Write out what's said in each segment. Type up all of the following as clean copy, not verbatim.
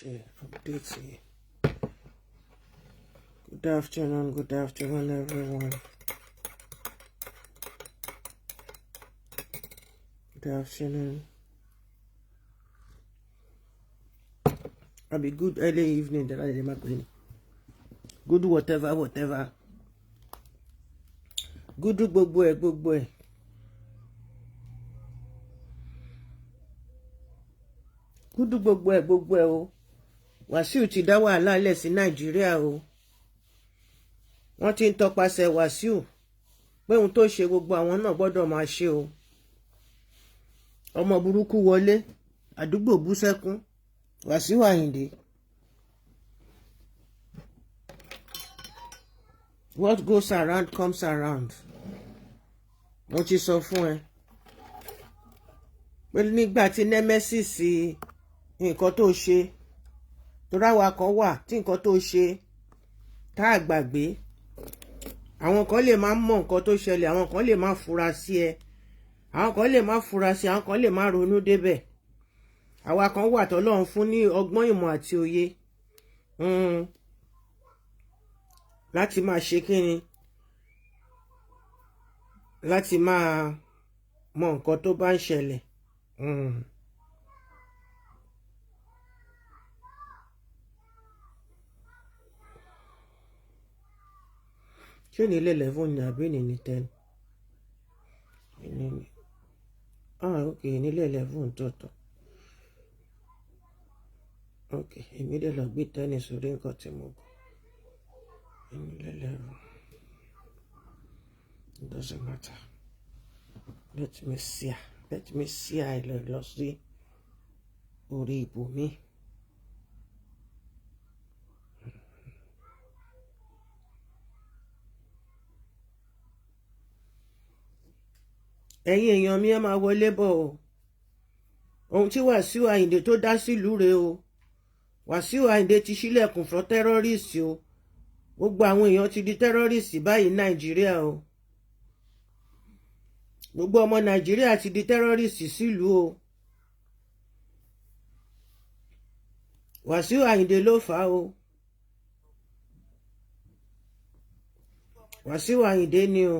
Update here. Good afternoon, everyone. Good afternoon. I'll be good early evening. Good whatever. Good gbogbo ẹ. Good gbogbo ẹ o. Wasiu ti dá wàhálà lẹ̀ sí Nàìjíríà o. Wọ́n ti ń tọpasẹ̀ Wasiu pé ohun tó ṣe gbogbo àwọn náà gbọ́dọ̀ máa ṣe o. Ọmọ burúkú wọlé, àdúgbò bú sẹ́kún. Wasiu Ayinde. What goes around comes around. Mo ti sọ fún ẹ pé nígbà tí nemesis nǹkan tó ṣe torí àwa kan wà tí nǹkan tó ṣe tá a gbàgbé, àwọn kan lè má mọ nǹkan tó ṣẹlẹ̀, àwọn kan lè má fura sí ẹ, àwọn kan lè má fura sí, àwọn kan lè má ronú débẹ̀. Àwa kan wà tọ́lọ́run fún ní ọgbọ́n ìmọ̀ àti òye láti máa ṣe kíni, láti máa mọ nǹkan tó bá ń ṣẹlẹ̀. Ṣé ní ilé 11 ní àbí ní 10? Okay, ní ilé 11 tọ̀tọ̀. Okay, èmi dẹ̀ lọ gbé tẹ́nì sórí nǹkan tí mo gbọ́. Ní ilé 11. It doesn't matter. Let me see lọ sí orí ibòmí. Ẹ̀yin èèyàn mi ẹ máa wọlé bọ̀ o. Ohun tí Wasiu Ayinde tó dá sílùú rèé o. Wasiu Ayinde ti ṣílẹ̀kùn fún tẹ́rọ́rìsì o. Gbogbo àwọn èèyàn ti di tẹ́rọ́rìsì báyìí Nàìjíríà o. Gbogbo ọmọ Nàìjíríà ti di tẹ́rọ́rìsì sílùú o. Wasiu Ayinde ló fà á o. Wasiu Ayinde ni o.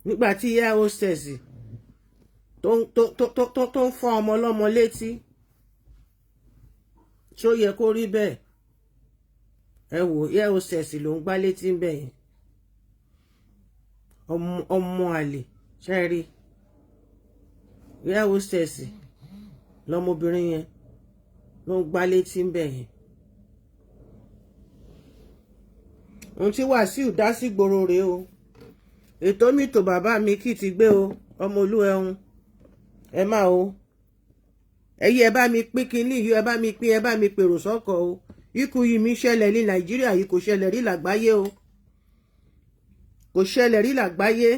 Nígbà tí air hostess tó ń fọ́ ọmọ ọlọ́mọ létí, ṣó yẹ kó rí bẹ́ẹ̀? Ẹ wò, air hostess ló ń gbá létí ń bẹ̀ yẹn. Ọmọ àlè ṣe rí. Air hostess lọmọbìnrin yẹn ló ń gbá létí ń bẹ̀ yẹn. Ohun tí Wasiu dá sí gbòòrò rèé o. Ètò mi tó bàbá mi kì í ti gbé o, ọmọ olú ẹ̀hún. Ẹ máa o. Ẹyí ẹ bá mi pín kínní yìí, ẹ bá mi pín, ẹ bá mi pèrò sọ́kọ̀ o. Ikú yìí mi ṣẹlẹ̀ ní Nàìjíríà yìí, kò ṣẹlẹ̀ rí lágbàáyé o. Kò ṣẹlẹ̀ rí lágbàáyé.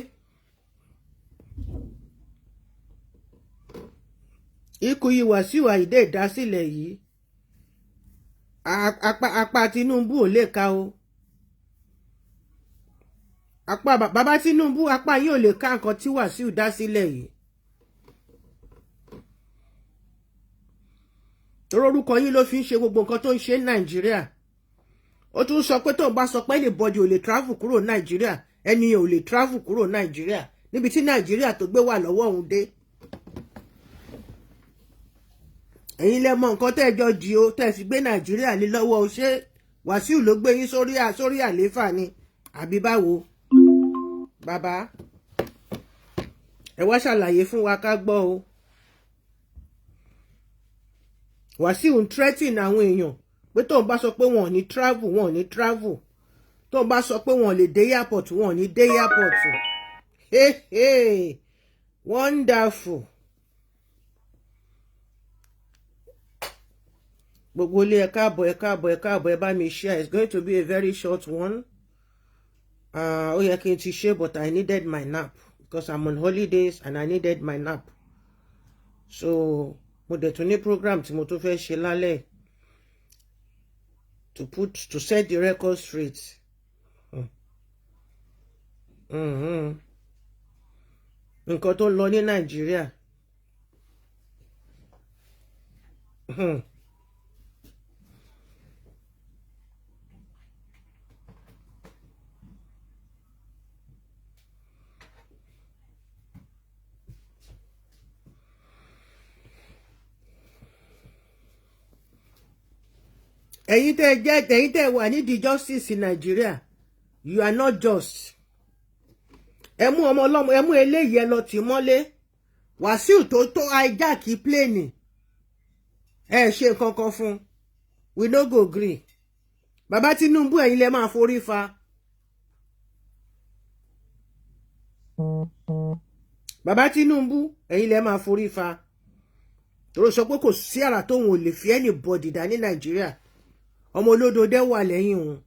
Ikú yìí Wasiu Ayinde dá sílẹ̀ yìí. Apá Tinubu ò lè ka o. Apá bàbá Tinubu, apá yín ò lè ká nǹkan tí Wasiu dá sílẹ̀ yìí. Orúkọ yín ló fi ń ṣe gbogbo nǹkan tó ń ṣe ní Nàìjíríà. Ó tún sọ pé tóun bá sọ pé anybody ò lè travel kúrò Nàìjíríà, ẹni ò lè travel kúrò Nàìjíríà níbi tí Nàìjíríà tó gbé wà lọ́wọ́ òun dé. Ẹ̀yin lẹ mọ nǹkan tẹ́ jọ jí o, tẹ́ fi gbé Nàìjíríà ní lọ́wọ́ o. Ṣé Wasiu ló gbé yín sórí àlééfà ni àbí báwo? Bàbá, ẹ wá ṣàlàyé fún wa ká gbọ́ o. Wasiu ń threaten àwọn èèyàn pé tóun bá sọ pé wọn ò ní travel, tóun bá sọ pé wọn ò lè dé airport, wọn ò ní dé airport. Hey, wonderful. Gbogbo ilé ẹ káàbọ̀, ẹ bá mi share. It's going to be a very short one. Ó yẹ kí n ti ṣe, but I needed my nap because I'm on holidays and I needed my nap. So mo dẹ̀ tún ní program tí mo tún fẹ́ ṣe lálẹ́ to set the record straight. nǹkan tó ń lọ ní Nàìjíríà. ẹ̀yin tẹ́ wà nídìí justice in Nigeria, you are not just. ẹ mú ọmọ ọlọ́mọ, ẹ mú eléyìí ẹ lọ tì mọ́lé. Wasiu tó hijack plane, ẹ ṣe kankan fún, we no go gree. Bàbá Tinubu ẹ̀yin lẹ máa forí fa. Bàbá Tinubu ẹ̀yin lẹ máa forí fa. Toro sọ pé kò sí àrà tóun ò lè fi anybody dá ní Nàìjíríà. Ọmọ olódo dẹ́ wà lẹ́yìn òun.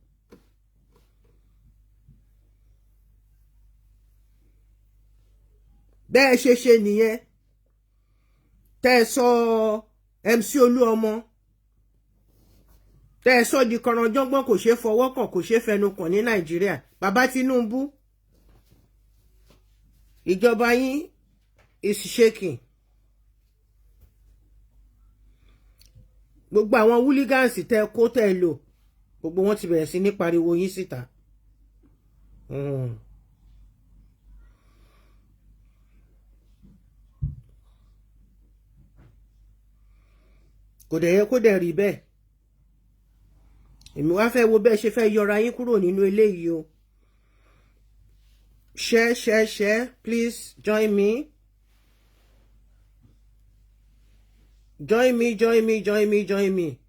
Bẹ́ẹ̀ ṣe nìyẹn. Tẹ́ ẹ sọ MC Olúọmọ. Tẹ́ ẹ sọ di kọ̀rọ̀jọ́gbọ́n kò ṣe fọwọ́ kàn kò ṣe fẹnu kàn ní Nàìjíríà. Bàbá Tinubu, ìjọba yín is shaking. Gbogbo àwọn hooligans tẹ́ kó tẹ́ lò, gbogbo wọn ti bẹ̀rẹ̀ sí ní pariwo yín síta. Kò dẹ̀ yẹ kó dẹ̀ rí bẹ́ẹ̀. Èmi wá fẹ́ wo bẹ́ẹ̀ ṣe fẹ́ yọra yín kúrò nínú eléyìí o. Share, please join me. Join me.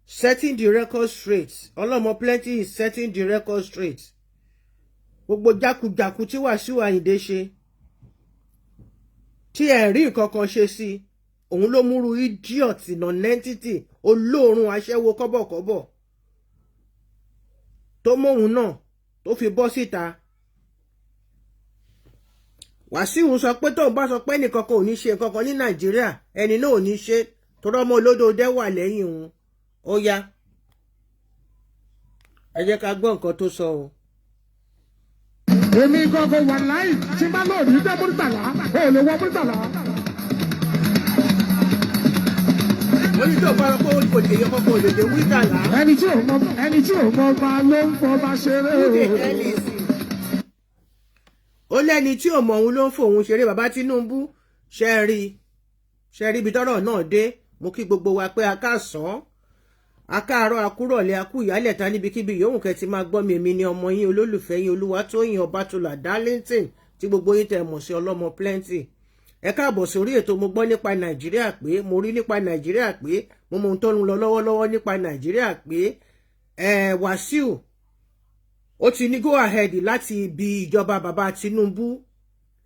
Setting the record straight. Ọlọ́mọ plenty is setting the record straight. Gbogbo jákujàku tí Wasiu Ayinde ṣe. Tí ẹ rí nǹkan kan ṣe sí, òun ló múru idiot non-entity olóòrùn aṣẹ́wó kọ́bọ̀kọ́bọ̀. Tó móhun náà tó fi bọ́ síta. Wasiu sọ pé tóun bá sọ pé nìkan kan ò ní ṣe nǹkan kan ní Nàìjíríà, ẹni náà ò ní ṣe, torí ọmọ olódo dẹ́ wà lẹ́yìn òun. Ó yá, ẹ jẹ́ ká gbọ́ nǹkan tó sọ o. Èmi gangan wà láì tí bá lóòrùn jẹ́ Murtala, ó lè wọ Murtala. Ó ní tó bá rọ pé kò lè yọ kọ́kọ́ lè dé Murtala. Ẹni tí ò mọ ọba ló ń fọba ṣeré o. Ó lẹ́ni tí ò mọ̀ òun ló ń fòun ṣeré. Bàbá Tinubu ṣe rí ibi tọ́rọ̀ náà dé. Mo kí gbogbo wa pé a káàsán, a káàárọ̀, a kúrọ̀lẹ́, a kú ìyálẹ̀ ta níbikíbi yòówù kẹ́ ti máa gbọ́ mi. Èmi ni ọmọ yín olólùfẹ́ yín Olúwatóyìn Ọbátúlà Darlington tí gbogbo yín tẹ́ mọ̀ sí ọlọ́mọ plenty. Ẹ káàbọ̀ sórí ètò Mo gbọ́ nípa Nàìjíríà pé, mo rí nípa Nàìjíríà pé, mo mọ ohun tó ń lọ lọ́wọ́lọ́wọ́ nípa Nàìjíríà pé Wasiu ó ti ní go ahead láti ibi ìjọba bàbá Tinubu,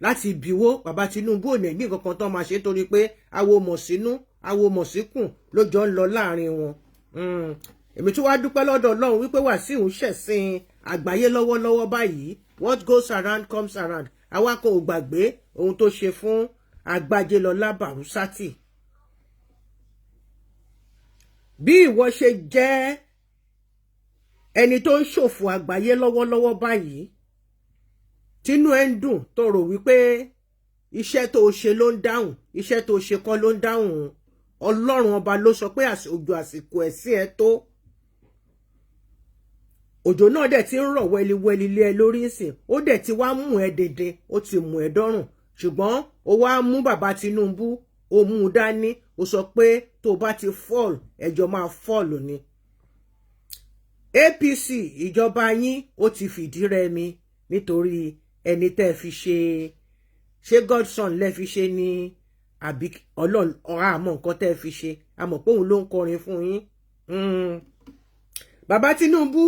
láti ibiwó bàbá Tinubu ò ní nǹkan kan tó máa ṣe torí pé awo mọ̀ sínú awo mọ̀ síkùn ló jọ ń lọ láàrin wọn. Èmi tún wá dúpẹ́ lọ́dọ̀ Ọlọ́run wípé Wasiu ń ṣẹ̀sìn àgbáyé lọ́wọ́lọ́wọ́ báyìí. What goes around comes around. Àwa kò gbàgbé ohun tó ṣe fún AGBAJELÓLA BARUSATI. Bí ìwọ ṣe jẹ́ ẹni tó ń ṣòfò àgbáyé lọ́wọ́lọ́wọ́ báyìí, tínú ẹ ń dùn tó rò wípé iṣẹ́ tó ṣe ló ń dáhùn, iṣẹ́ tó ṣe kọ́ ló ń dáhùn. Ọlọ́run ọba ló sọ pé òjò àsìkò ẹ̀sìn ẹ tó. Òjò náà dẹ̀ ti ń rọ̀ wẹ́liwẹ́li lé ẹ lórí ìsìn, ó dẹ̀ ti wá mú ẹ dèdè, ó ti mú ẹ dọ́rùn. Ṣùgbọ́n ó wá mú bàbá Tinubu, ó mú un dání, ó sọ pé tó bá ti fall, ẹjọ́ máa fall ni. APC ìjọba yín ó ti fìdí rẹmi nítorí ẹni tẹ́ fi ṣe Godson lẹ́ fi ṣe ní àbí Ọlọ́run àmọ́ nǹkan tẹ́ fi ṣe, àmọ́ pé òun ló ń kọrin fún yín. Bàbá Tinubu,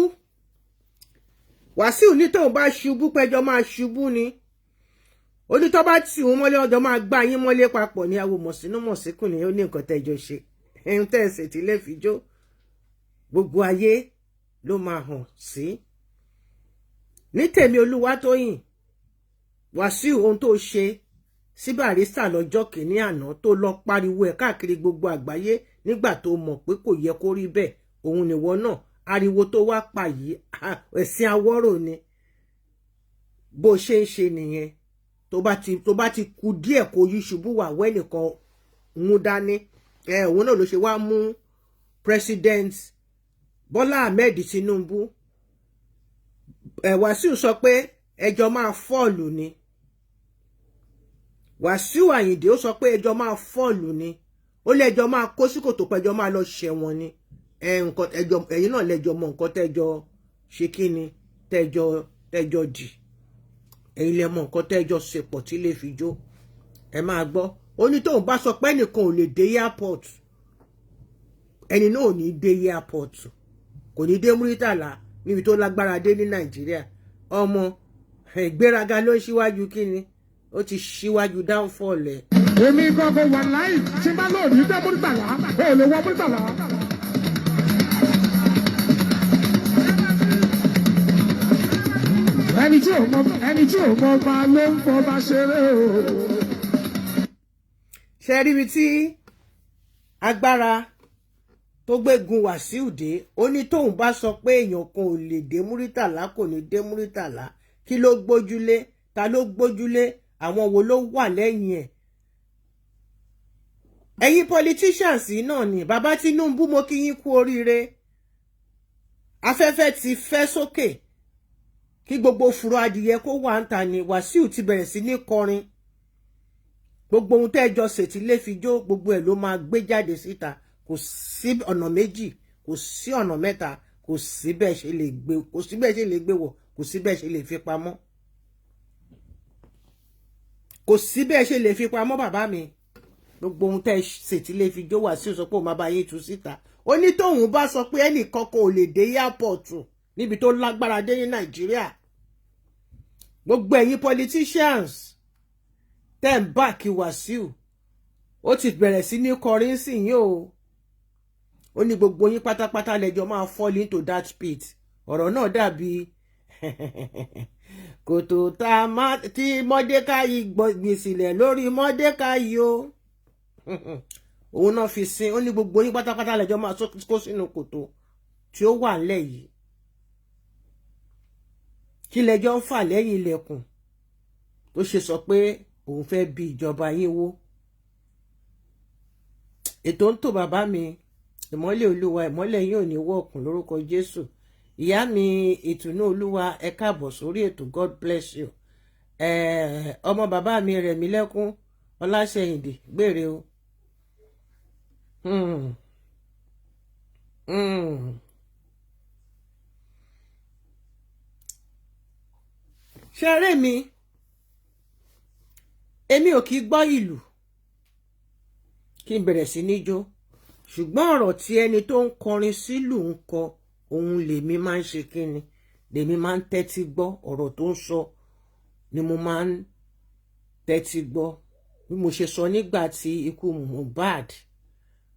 Wasiu ní tóun bá ṣubú pẹ́jọ́ máa ṣubú ni. Ó ní tó bá tì wọ́n mọ́lé ọjọ́ máa gbá yín mọ́lé papọ̀ ní awo mọ̀sínú mọ̀síkùn ni ó ní nǹkan tẹ́jọ ṣe. Ẹ̀hún tẹ́ẹ̀sì tí lè fi jó gbogbo ayé ló máa hàn sí. Ní tèmi Olúwatóyìn, Wasiu ohun tó ṣe sí Barrister lọ́jọ́ kìíní àná tó lọ pariwo ẹ̀ káàkiri gbogbo àgbáyé nígbà tó mọ̀ pé kò yẹ kó rí bẹ́ẹ̀, òun nìwọ náà ariwo tó wá pa yìí ẹ̀sìn awọ́rò ni. Bó ṣe ń ṣe nìyẹn. tó bá ti kù díẹ̀ kó yí ṣubú wà wẹ́nìkan mú dání òun náà ló ṣe wá mú president Bọ́lá Ahmed Tinubu Wasiu sọ pé ẹjọ́ máa fọ́ọ̀lù ni Wasiu Ayinde ó sọ pé ẹjọ́ máa fọ́ọ̀lù ni ó lẹ́jọ́ máa kó sí kòtò pẹ́jọ́ máa lọ ṣẹ̀wọ̀n ni nǹkan ẹ̀yin náà lẹ́jọ́ mọ nǹkan tẹ́jọ́ ṣe kí ni tẹ́jọ́ dì ẹ̀yin lẹ mọ nǹkan tẹ́jọ́ ṣepọ̀ tí lè fi jó ẹ máa gbọ́ ó ní tóun bá sọ pé ẹnìkan ò lè dé airport ẹni náà ò ní dé airport kò ní dé Muritala níbi tó lágbára dé ní Nàìjíríà ọmọ ìgbéraga ló ń ṣíwájú kí ni ó ti ṣíwájú downfall ẹ̀. èmi gbọ́dọ̀ wà láì tí bá lóòrì dé Muritala ó lè wọ Muritala. ẹni tí ò mọ ọba ló ń fọba ṣeré o. ṣe rí ibi tí agbára tó gbégun Wasiu dé ó ní tóun bá sọ pé èèyàn kan ò lè dé Muritala kò ní dé Muritala kí ló gbójúlé ta ló gbójúlé àwọn wo ló wà lẹ́yìn ẹ̀. ẹ̀yin politicians náà ni bàbá Tinubu mo kí yín kú oríire afẹ́fẹ́ ti fẹ́ sókè kí gbogbo fùrọ adìyẹ kó wà ń ta ni Wasiu ti bẹ̀rẹ̀ sí ní kọrin gbogbo ohun tẹ́jọ ṣètì lè fi jó gbogbo ẹ̀ ló máa gbé jáde síta kò sí ọ̀nà méjì kò sí ọ̀nà mẹ́ta kò sí bẹ́ẹ̀ ṣe lè gbé kò sí bẹ́ẹ̀ ṣe lè gbé wọ̀ kò sí bẹ́ẹ̀ ṣe lè fi pamọ́ kò sí bẹ́ẹ̀ ṣe lè fi pamọ́ bàbá mi gbogbo ohun tẹ́ ṣètì lè fi jó Wasiu sọ pé ó máa bá yín tú síta ó ní tóun bá sọ pé ẹnìkan kan ò lè dé airport níbi tó lágbára dé ní Nàìjíríà gbogbo ẹ̀yin politicians tẹ́ ń bá kí Wasiu ó ti bẹ̀rẹ̀ sí ní kọrin sí yín o ó ní gbogbo yín pátápátá lẹ́jọ́ máa fall into that pit ọ̀rọ̀ náà dàbí kòtò tí Mọ́dékáyì gbèsìlẹ̀ lórí Mọ́dékáyì o òun náà fi sin ó ní gbogbo yín pátápátá lẹ́jọ́ máa kó sínú kòtò tí ó wà ńlẹ̀ yìí kí lẹ́jọ́ ń fà lẹ́yìn ilẹ̀kùn tó ṣe sọ pé òun fẹ́ bí ìjọba yín wó ètò ń tò bàbá mi ìmọ́lẹ̀ Olúwa ìmọ́lẹ̀ yín ò ní wọ̀kùn lórúkọ Jésù ìyá mi ìtùnú Olúwa ẹ káàbọ̀ sórí ètò God bless you ọmọ bàbá mi Rẹ̀mílẹ́kún Ọláṣẹ́yìndé gbére o ṣeré mi èmi ò kì í gbọ́ ìlù kí n bẹ̀rẹ̀ sí ní jó ṣùgbọ́n ọ̀rọ̀ tí ẹni tó ń kọrin sílù ń kọ òun lèmi máa ń ṣe kíni lèmi máa ń tẹ́tí gbọ́ ọ̀rọ̀ tó ń sọ ni mo máa ń tẹ́tí gbọ́ bí mo ṣe sọ nígbà tí ikú Mohbad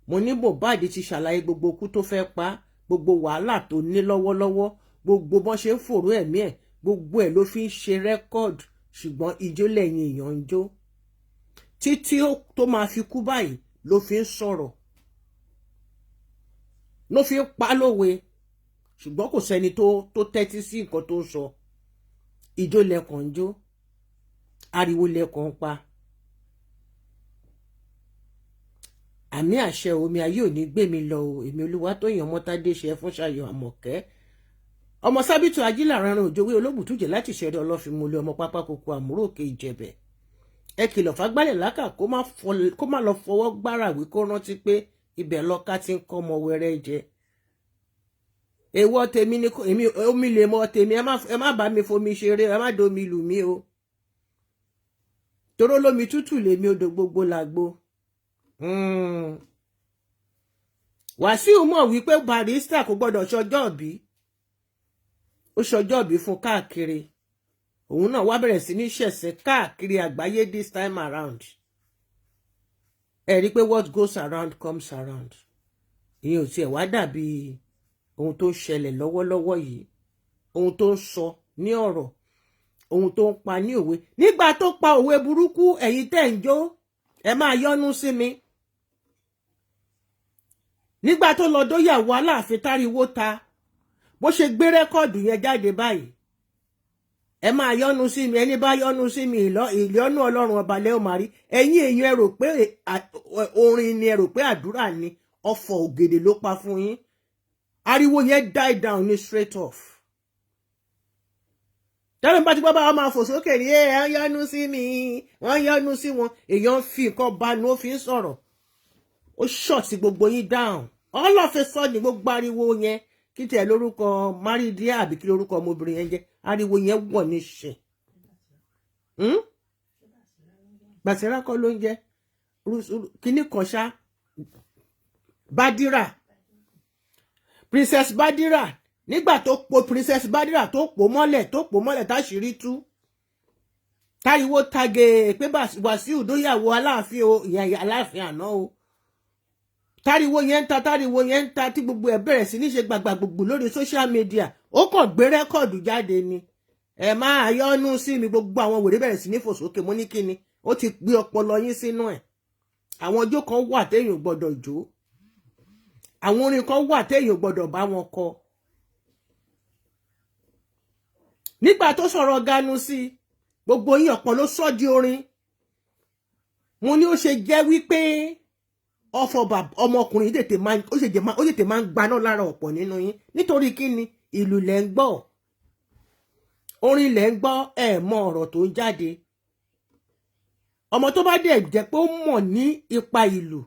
mo ní Mohbad ti ṣàlàyé gbogbo ikú tó fẹ́ pa gbogbo wàhálà tó ní lọ́wọ́lọ́wọ́ gbogbo bọ́n ṣe ń fòró ẹ̀mí ẹ̀ gbogbo ẹ̀ ló fi ń ṣe rẹ́kọ́ọ̀dù ṣùgbọ́n ijó lẹ́yìn èèyàn ń jó títí tó máa fi kú báyìí ló fi ń sọ̀rọ̀ ló fi ń pa lówe ṣùgbọ́n kò sẹ́ni tó tẹ́tí sí nǹkan tó ń sọ ijó lẹ́kàn ń jó ariwo lẹ́kàn ń pa àmì àṣẹ omi ayé ò ní gbé mi lọ o èmi Olúwatóyìn Ọmọ́tádé ṣe fún Ṣayọ̀ Àmọ̀kẹ́ ọmọ Sábìtù Ajílàran òjòwé Olóbùtújẹ láti ṣẹ̀rí ọlọ́fimúlẹ̀ ọmọ pápá koko àmúrò òkè Ìjẹ̀bẹ̀ ẹ kìlọ̀ fàgbálẹ̀ lákà kó má lọ fọwọ́ gbára wí kó rántí pé ibẹ̀ lọ́ka ti ń kọ́ ọmọ wẹrẹ́ jẹ èèwọ̀ tèmi ni èmi omi lè mọ tèmi ẹ má bá mi fomi ṣeré ẹ má domi lù mí o toró lómi tútù lèmi odò gbogbo làgbo Wàsíù mọ̀ wípé Barrister kò gbọ́dọ̀ ṣọjọ́ bí ó ṣọjọ́ bí fún káàkiri òun náà wá bẹ̀rẹ̀ sí ní ṣẹ̀ṣẹ̀ káàkiri àgbáyé this time around ẹ rí pé what goes around comes around ìyẹn ò tiẹ̀ wá dàbí ohun tó ń ṣẹlẹ̀ lọ́wọ́lọ́wọ́ yìí ohun tó ń sọ ní ọ̀rọ̀ ohun tó ń pa ní òwe nígbà tó pa òwe burúkú ẹ̀yin tẹ́ ń jó ẹ máa yọ́nú sí mi nígbà tó lọ dóyàwó Aláàfin táriwó ta bó ṣe gbé rẹ́kọ̀dù yẹn jáde báyìí ẹ máa yọ́nú sí mi, ẹni bá yọ́nú sí mi ìyọ́nú Ọlọ́run ọba lẹ́ ò máa rí. Ẹ̀yin èèyàn ẹ rò pé orin ni, ẹ rò pé àdúrà ni, ọ̀fọ̀ ògèdè ló pa fún yín. Ariwo yẹn die down ní straight off. Tẹ́lẹ̀ bá ti gbọ́ bá wọn máa fò sókè ní ẹ yọ́nú sí mi, wọ́n yọ́nú sí wọn, èèyàn fi nǹkan banu ó fi ń sọ̀rọ̀. Ó shut sí gbogbo yín down. All of a sudden gbogbo ariwo yẹn, kí tiẹ̀ lórúkọ Maridia àbí kí lórúkọ ọmọbìnrin yẹn jẹ́, ariwo yẹn wọ̀ ní ṣe. Bàṣírá kọ́ ló ń jẹ́ kíní kan ṣá, Badira, Princess Badira, nígbà tó po Princess Badira tó pò mọ́lẹ̀ táṣìírí tú, táriwo tage pé Wasiu dóyàwó Aláàfin o, ìyá Aláàfin àná o. Táriwo yẹn ń ta tí gbogbo ẹ̀ bẹ̀rẹ̀ sí ní ṣe gbàgbà gbogbo lórí social media. Ó kàn gbé rẹ́kọ̀dù jáde ni. Ẹ máa yọ́nú sí mi, gbogbo àwọn wèrè bẹ̀rẹ̀ sí ní fò sókè. Mo ní kíni, ó ti gbé ọpọlọ yín sínú ẹ̀. Àwọn ọjọ́ kan wà téèyàn gbọ́dọ̀ jó. Àwọn orin kan wà téèyàn gbọ́dọ̀ bá wọn kọ. Nígbà tó sọ̀rọ̀ Ganu sí, gbogbo yín ọ̀pọ̀ ló sọ di orin. Mo ní ó ṣe jẹ́ wípé ọ̀fọ̀ ọmọkùnrin tètè máa ń gbaná lára ọ̀pọ̀ nínú yín. Nítorí kíni, ìlú lẹ̀ ń gbọ́, orin lẹ̀ ń gbọ́, ẹ mọ ọ̀rọ̀ tó ń jáde. Ọmọ tó bá dẹ̀ jẹ́ pé ó mọ̀ ní ipa ìlú,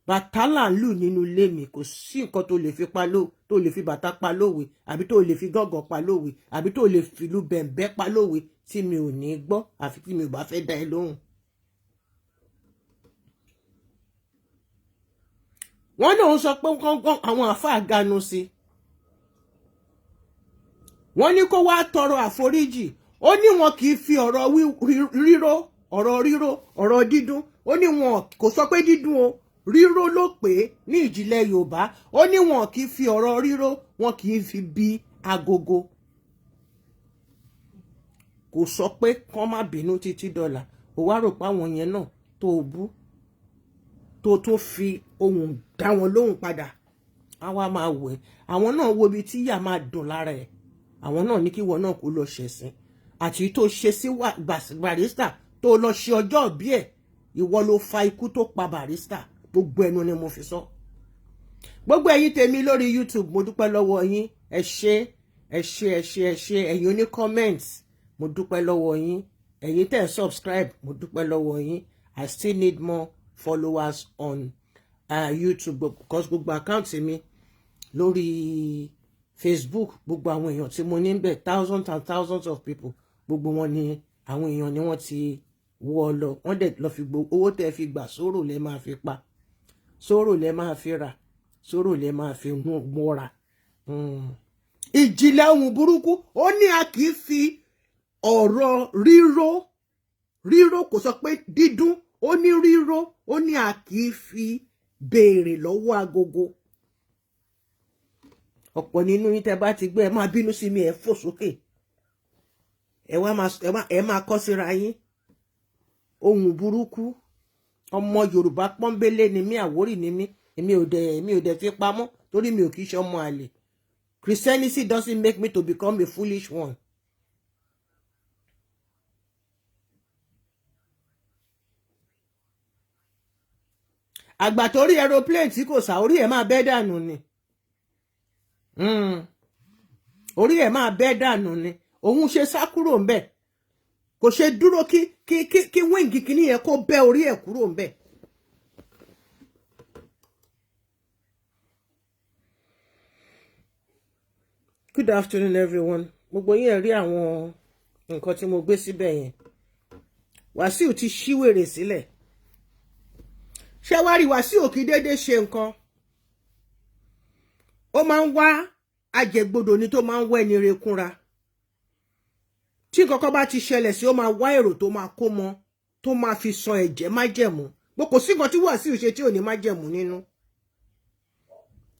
bàtà là ń lù nínú ilé mi, kò sí nǹkan tó lè fi bàtà pa lówe, àbí tó lè fi gángan pa lówe, àbí tó lè fi ìlú bẹ̀m̀bẹ́ pa lówe tí mi ò ní gbọ́, àfi tí mi ò bá fẹ́ dá ẹ lóhùn. Wọ́n náà sọ pé àwọn àfáà Ganu sí. Wọ́n ní kó wá tọrọ àforíjì. Ó ní wọn kì í fi ọ̀rọ̀ ọ̀rọ̀ dídún. Ó ní wọn kò sọ pé dídún o, ríró ló pé ní ìjìnlẹ̀ Yorùbá. Ó ní wọn kì í fi ọ̀rọ̀ ríró, wọn kì í fi bí agogo. Kò sọ pé kán má bínú títí dọ́là. Ó wá rò pé àwọn yẹn náà tó bú, tó fi ohun dá wọn lóhùn padà. Àwa máa wò ẹ́. Àwọn náà wo ibi tí ìyà máa dùn lára ẹ̀. Àwọn náà ní kí wọ́n náà kó lọ ṣẹ̀sìn. Àti tó ṣe sí Barrister tó lọ ṣe ọjọ́ ìbí ẹ̀, ìwọ ló fa ikú tó pa Barrister. Gbogbo ẹnu ni mo fi sọ. Gbogbo ẹ̀yin tèmi lórí YouTube, mo dúpẹ́ lọ́wọ́ yín. Ẹ ṣé ẹ̀yin oní comments, mo dúpẹ́ lọ́wọ́ yín. Ẹ̀yin tẹ́ subscribe, mo dúpẹ́ lọ́wọ́ yín. I still need more followers on YouTube, because gbogbo account mi lórí Facebook, gbogbo àwọn èèyàn tí mo ní ń bẹ̀, thousands and thousands of people, gbogbo wọn ni àwọn èèyàn ni wọ́n ti wọ́ lọ. Wọ́n dẹ̀ lọ fi owó tẹ́ fi gbà, sóró lẹ máa fi pa, sóró lẹ máa fi rà, sóró lẹ máa fi mọ́ra. Ìjìnlẹ̀ ohun burúkú. Ó ní a kì í fi ọ̀rọ̀ ríró, kò sọ pé dídún. Ó ní ríró, ó ní a kì í fi béèrè lọ́wọ́ agogo. Ọ̀pọ̀ nínú yín tẹ́ bá ti gbé, ẹ máa bínú sí mi, ẹ fò sókè. Ẹ máa kọ́ síra yín. Ohun burúkú. Ọmọ Yorùbá pọ́nbélé ni mí, Àwórì ni mí. Èmi ò dẹ̀ fi pamọ́ torí mi ò kìí ṣe ọmọ àlè. Christianity doesn't make me to become a foolish one. Àgbà tó rí aeroplane tí kò sá, orí ẹ̀ máa bẹ́ dànù ni. Orí ẹ̀ máa bẹ́ dànù ni. Òun ṣe sá kúrò ńbẹ̀. Kò ṣe dúró kí wíǹgì kìíní yẹn kó bẹ́ orí ẹ̀ kúrò ńbẹ̀. Good afternoon everyone. Gbogbo yín ẹ rí àwọn nǹkan tí mo gbé síbẹ̀ yẹn. Wasiu ti ṣíwèrè sílẹ̀. Ṣé wá rí Wasiu kí déédéé ṣe nǹkan? Ó máa ń wá àjẹgbodò ni tó máa ń wá ẹni rekúnra. Tí nǹkan kan bá ti ṣẹlẹ̀ sí, ó máa wá èrò tó máa kó mọ, tó máa fi san ẹ̀jẹ̀ májẹ̀mú. Bó kò sí nǹkan tí Wasiu ṣe tí ò ní májẹ̀mú nínú.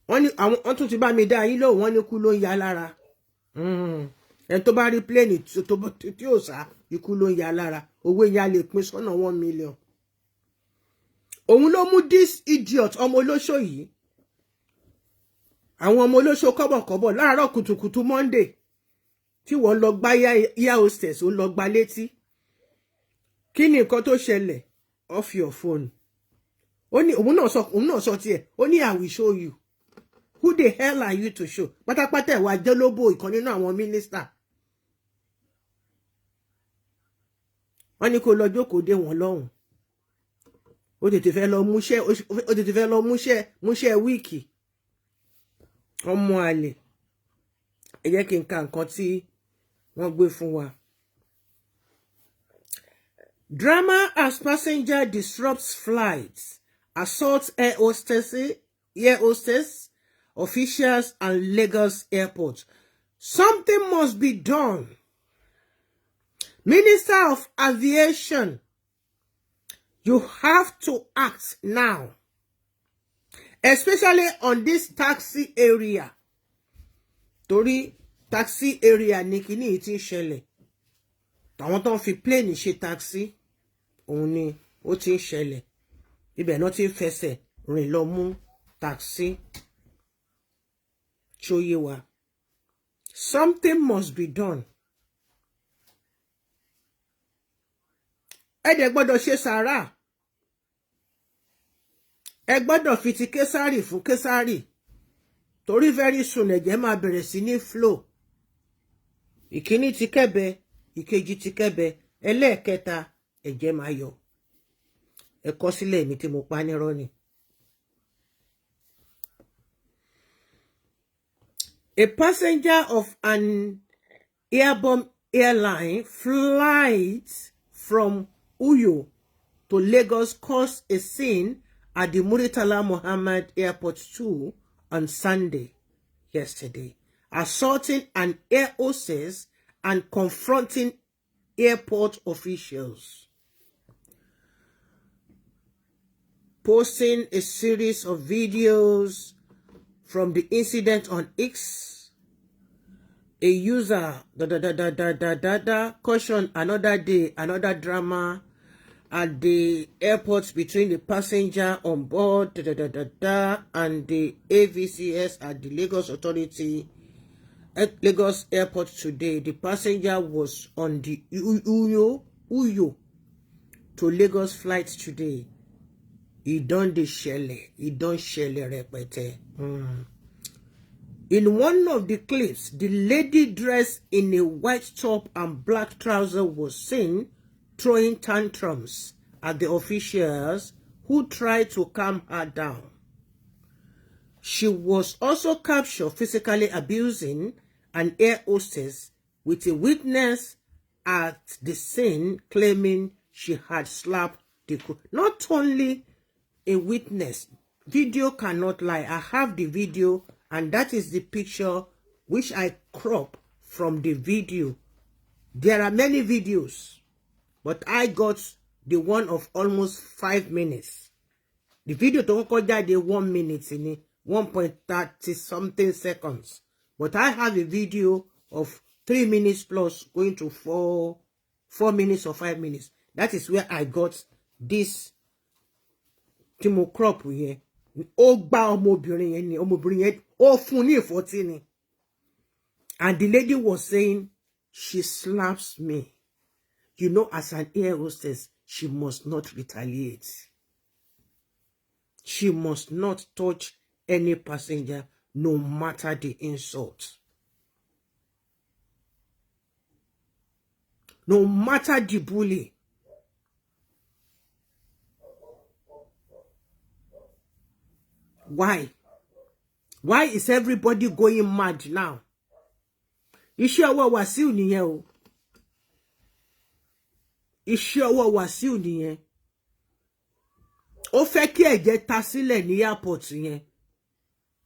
Wọ́n tún ti bá mi dá yín lóhùn, wọ́n ní kú ló ń ya lára. Ẹni tó bá rí pléènì tí ò sá, ikú ló ń ya lára. Owó yẹn a lè pín sọ́nà 1 million. Òun ló mú this idiot ọmọ olóṣó yìí. Àwọn ọmọ olóṣó kọ́bọ̀kọ́bọ̀ láàárọ̀ kùtùkùtù Monday. tí wọ́n lọ gbá ear hostess ó lọ gbá létí. Kí ni nǹkan tó ṣẹlẹ̀? Off your phone. Ó ní òun náà sọ tiẹ̀. Ó ní I will show you. Who the hell are you to show? Pátápátá ẹ̀ wá jẹ́ lóbò ìkan nínú àwọn mínísítà. Wọ́n ní kó lọ jókòó dé wọn lọ́hùn. Ó tètè fẹ́ lọ múṣẹ́ wíìkì. Ọmọ àlè. Ẹ jẹ́ kí n ka nǹkan tí wọ́n gbé fún wa. Drama as passenger disrupts flights, assaults air hostess, officials and Lagos airport. Something must be done. Minister of Aviation, you have to act now, especially on this taxi area. Torí taxi area ní kíní tí ń ṣẹlẹ̀. Àwọn tó ń fi plane ṣe taxi, òun ni ó ti ń ṣẹlẹ̀. Ibẹ̀ náà ti ń fẹsẹ̀ rìn lọ mú taxi. Ṣóyé wa. Something must be done. Ẹ dẹ̀ gbọ́dọ̀ ṣe sàárà. Ẹ gbọ́dọ̀ fi ti Késárì fún Késárì. Torí very soon ẹ̀jẹ̀ máa bẹ̀rẹ̀ sí ní flow. Ìkíní ti kẹ́bẹ, ìkejì ti kẹ́bẹ, ẹlẹ́ẹ̀kẹta ẹ̀jẹ̀ máa yọ. Ẹ kọ sílẹ̀ mi tí mo pa nírọ́ ni. A passenger of an airborne airline flight from Uyo to Lagos caused a scene at the Muritala Muhammad Airport 2 on Sunday, yesterday, assaulting an air hostess and confronting airport officials. Posting a series of videos from the incident on X, a user cautioned another day, another drama at the airport between the passenger on board and the AVCS at the Lagos Authority at Lagos Airport today. The passenger was on the Uyo to Lagos flight today. He done shele repete. In one of the clips, the lady dressed in a white top and black trouser was seen throwing tantrums at the officials who tried to calm her down. She was also captured physically abusing an air hostess, with a witness at the scene claiming she had slapped the crew. Not only a witness, video cannot lie. I have the video, and that is the picture which I crop from the video. There are many videos, but I got the one of almost 5 minutes. The video to kọ́kọ́ jáde 1 minute in 1.30 something seconds. But I have a video of 3 minutes plus going to 4 minutes or 5 minutes. That is where I got this Timo crop here. Ó gbá ọmọbìnrin yẹn ni, ọmọbìnrin yẹn ó fún ní ìfọ́tí ni. And the lady was saying, she slaps me. You know, as an air hostess, she must not retaliate. She must not touch any passenger, no matter the insult. No matter the bully. Why? Why is everybody going mad now? Iṣẹ́ ọwọ́ Wasiu nìyẹn o. Iṣẹ́ ọwọ́ Wasiu nìyẹn. Ó fẹ́ kí ẹ̀jẹ̀ ta sílẹ̀ ní airport yẹn.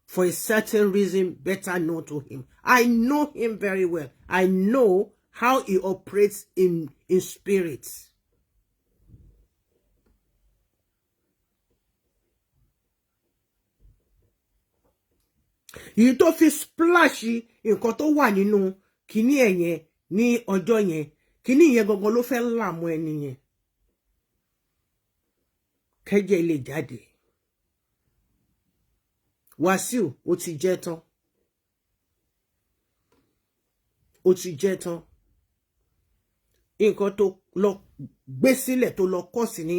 For a certain reason better known to him. I know him very well. I know how he operates in spirit. Yìí tó fi splash nǹkan tó wà nínú kíní ẹ̀yẹn ní ọjọ́ yẹn. Kíní yẹn gangan ló fẹ́ làmú ẹni yẹn. Kẹ́jẹ́ lè jáde. Wasiu ó ti jẹ́ tán. ó ti jẹ́ tán. Nǹkan tó lọ gbé sílẹ̀ tó lọ kọ́ sí ní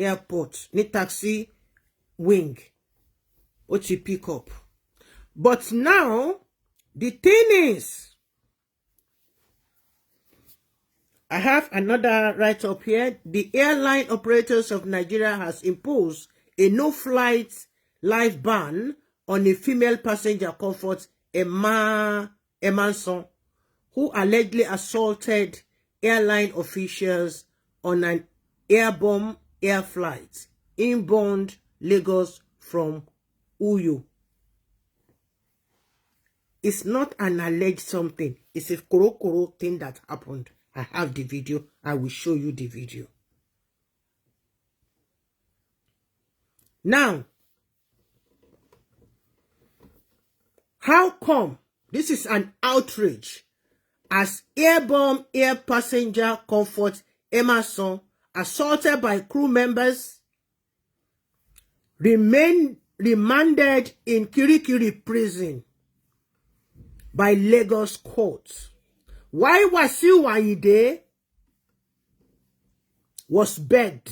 airport ní taxi wing ó ti pick up. But now the thing is, I have another write-up here. The airline operators of Nigeria has imposed a no-flight live ban on a female passenger, Comfort Emanson, who allegedly assaulted airline officials on an airborne air flight inbound Lagos from Uyo. It's not an alleged something. It's a koro thing that happened. I have the video. I will show you the video. Now, how come this is an outrage as airborne air passenger Comfort Emerson, assaulted by crew members, remained remanded in Kirikiri prison by Lagos courts? Why Wasiu Ayinde was begged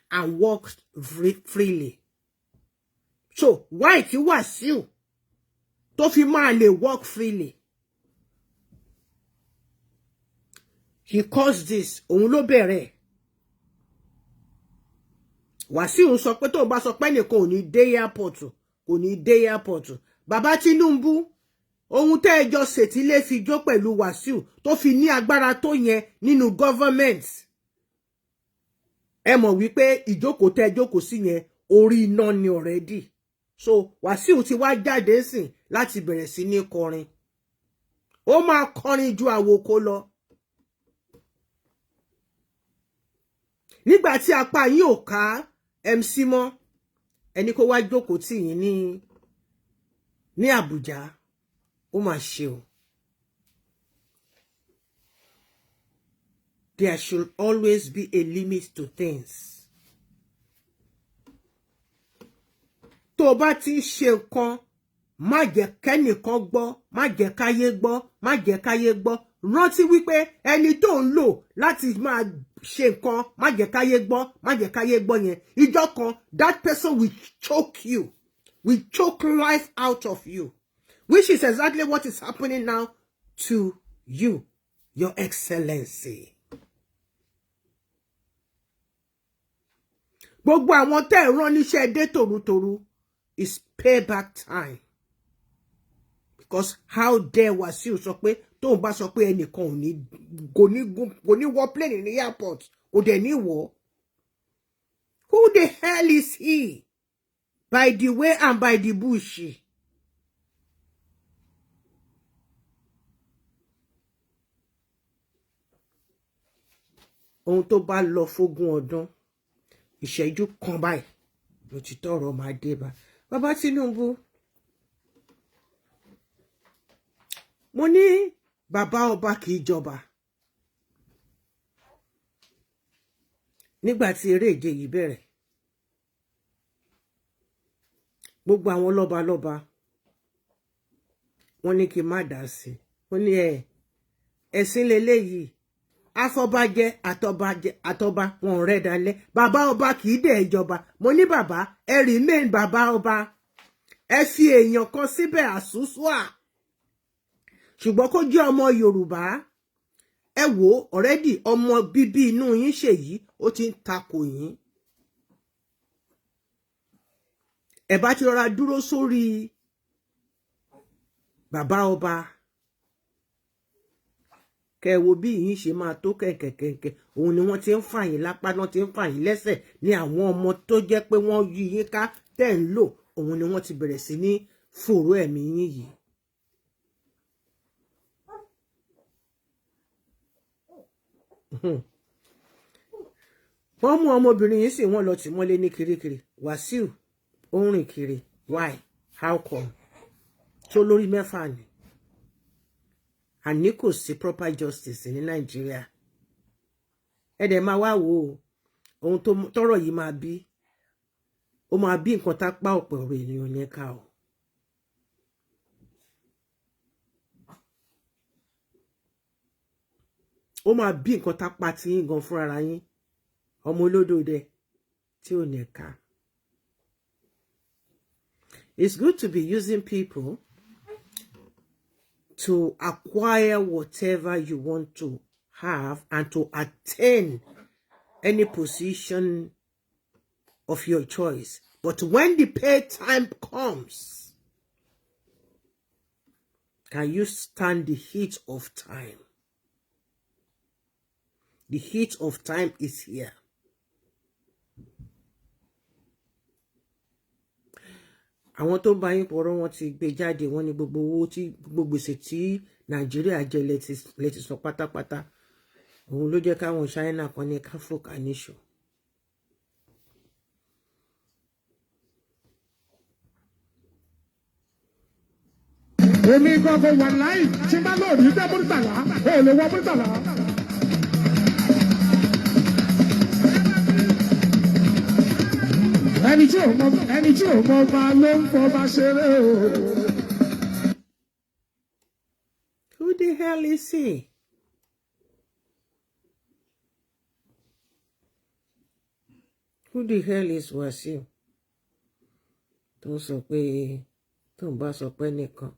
and walked freely? So why ti Wasiu tó fi máa lè walk freely? He caused this. Òun ló bẹ̀rẹ̀. Wasiu sọ pé tó bá sọ pé nìkan ò ní dé airport, kò ní dé airport. Bàbá Tinubu, ohun tẹ́ ẹjọ́ ṣètìlẹ́ fi jó pẹ̀lú Wasiu tó fi ní agbára tó yẹn nínú government. Ẹ mọ̀ wípé ìjókòó tẹ́ jókòó sí yẹn orí iná ni already. So Wasiu ti wá jáde sìn láti bẹ̀rẹ̀ sí ní kọrin. Ó máa kọrin ju àwòkó lọ. Nígbà tí apá yín ò ká MC mọ́, ẹni kó wá jókòó tì yín ní Àbújá. Ó mà ṣe o. There should always be a limit to things. Tó bá ti ṣe nǹkan, má jẹ́ kẹ́nìkan gbọ́, má jẹ́ káyé gbọ́, má jẹ́ káyé gbọ́. Rántí wípé ẹni tó ń lò láti máa ṣe nǹkan, má jẹ́ káyé gbọ́, má jẹ́ káyé gbọ́ yẹn. Ìjọ kan, that person will choke you, will choke life out of you. Which is exactly what is happening now to you, Your Excellency. Gbogbo àwọn tẹ́ rán níṣẹ́ dé tòrútòrú is payback time. Because how dare Wasiu sọ pé tó bá sọ pé ẹnìkan kò ní wọ plane ní airport, kò dẹ̀ ní wọ. Who the hell is he? By the way and by the bush. Ohun tó bá lọ fógún ọdún, ìṣẹ́jú kan báyìí ló ti tọrọ máa dé bá. Bàbá Tinubu, mo ní bàbá ọba kì í jọba. Nígbà tí eré ìje yìí bẹ̀rẹ̀, gbogbo àwọn lọ́balọ́ba wọ́n ní kí n má dá sí. Wọ́n ní ẹ̀sìn leléyìí. Afọbajẹ àtọba wọn rẹ̀ dalẹ̀. Bàbá ọba kì í dẹ̀ jọba. Mo ní bàbá, ẹ remain bàbá ọba. Ẹ fi èèyàn kan síbẹ̀ àsúsúà. Ṣùgbọ́n kó jẹ́ ọmọ Yorùbá. Ẹ wò already ọmọ bíbí inú yín Ṣèyí ó ti ń takò yín. Ẹ bá ti rọra dúró sórí bàbá ọba. Kẹ́ wo bí yín ṣe máa tó kẹ̀kẹ̀kẹ̀kẹ̀. Òun ni wọ́n ti ń fà yín lápá, náà ti ń fà yín lẹ́sẹ̀ ní àwọn ọmọ tó jẹ́ pé wọ́n yí yín ká tẹ́ ń lò. Òun ni wọ́n ti bẹ̀rẹ̀ sí ní fòró ẹ̀mí yín yìí. Wọ́n mú ọmọbìnrin yìí sì wọ́n lọ tì mọ́lé ní Kirikiri. Wasiu ó ń rìn kiri. Why? How come? Tó lórí mẹ́fà ni. Àní kò sí proper justice ní Nàìjíríà. Ẹ dẹ̀ máa wá wò ó. Ohun tó tọ́rọ̀ yìí máa bí. Ó máa bí nǹkan tá pa ọ̀pọ̀ ọ̀rọ̀ ènìyàn ní ká o. ó máa bí nǹkan tá pa tí yín gan fún ara yín ọmọ olódò dẹ tí ò ní ká. It's good to be using people to acquire whatever you want to have and to attain any position of your choice. But when the pay time comes, can you stand the heat of time? The heat of time is here. Àwọn tó bá yín pọ̀rọ̀ wọn ti gbé jáde wọ́n ní gbogbo owó tí gbogbo gbèsè tí Nàìjíríà jẹ lẹ́ti sọ pátápátá. Òun ló jẹ́ káwọn China kan ní káfọ́kà níṣò. Èmi gbogbo wà láì tí bá lóòrí dé Murtala, ó lè wọ Murtala. Ẹni tí ò mọ ọba ló ń fọba ṣeré o. Who the hell is he? Who the hell is Wasiu? Tó ń sọ pé tó ń bá sọ pé nìkan.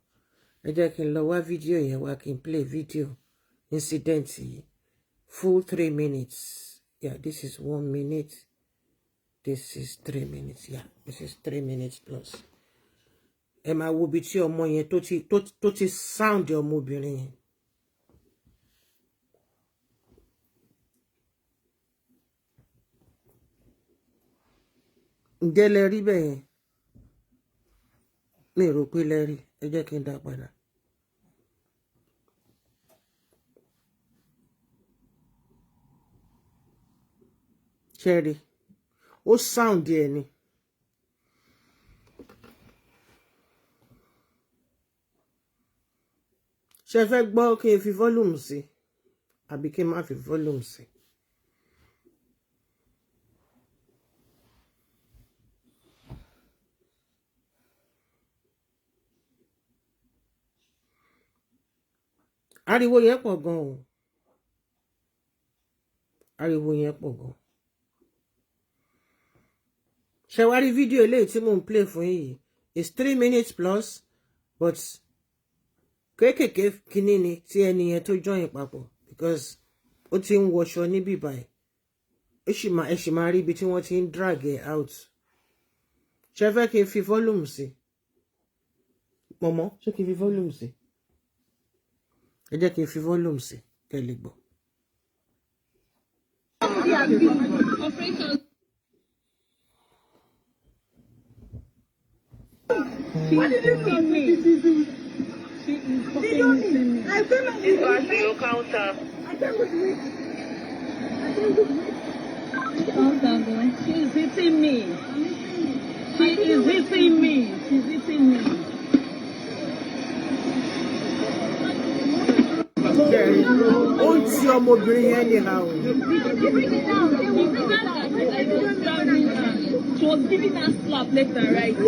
Ẹ jẹ́ kí n lọ wá fídíò yẹn wá kí n play video incident yìí. Full 3 minutes. Yeah, this is 1 minute. This is 3 minutes. Yeah, this is 3 minutes plus. Ẹ máa wo bí tí ọmọ yẹn tó ti sound ọmọbìnrin yẹn. Ǹjẹ́ lẹ rí bẹ́ẹ̀ yẹn? Mi rò pé lẹ rí. Ẹ jẹ́ kí n dá padà. Cherry. Ó sound ẹ̀ ni. Ṣé fẹ́ gbọ́ kí n fi volume sí àbí kí n má fi volume sí? Ariwo yẹn pọ̀ gan o. Ariwo yẹn pọ̀ gan. Ṣé wá rí fídíò eléyìí tí mò ń play fún yìí? It's 3 minutes plus, but kéékèèké kíní ni tí ẹni yẹn tó join papọ̀ because ó ti ń wọṣọ níbí báyìí. Ẹ sì máa rí ibi tí wọ́n ti ń drag it out. Ṣé fẹ́ kí n fi volume sí? Mọ̀mọ́, ṣé kí n fi volume sí? Ẹ jẹ́ kí n fi volume sí kẹ́ lè gbọ́. What did you mean me? She is fucking missing me. I came with you. Your counter. I came with you. Counter, boy. She is hitting me. She is hitting me. She's hitting me. Ó ń tí ọmọbìnrin yẹn ní ha o. She was giving her slap left and right. She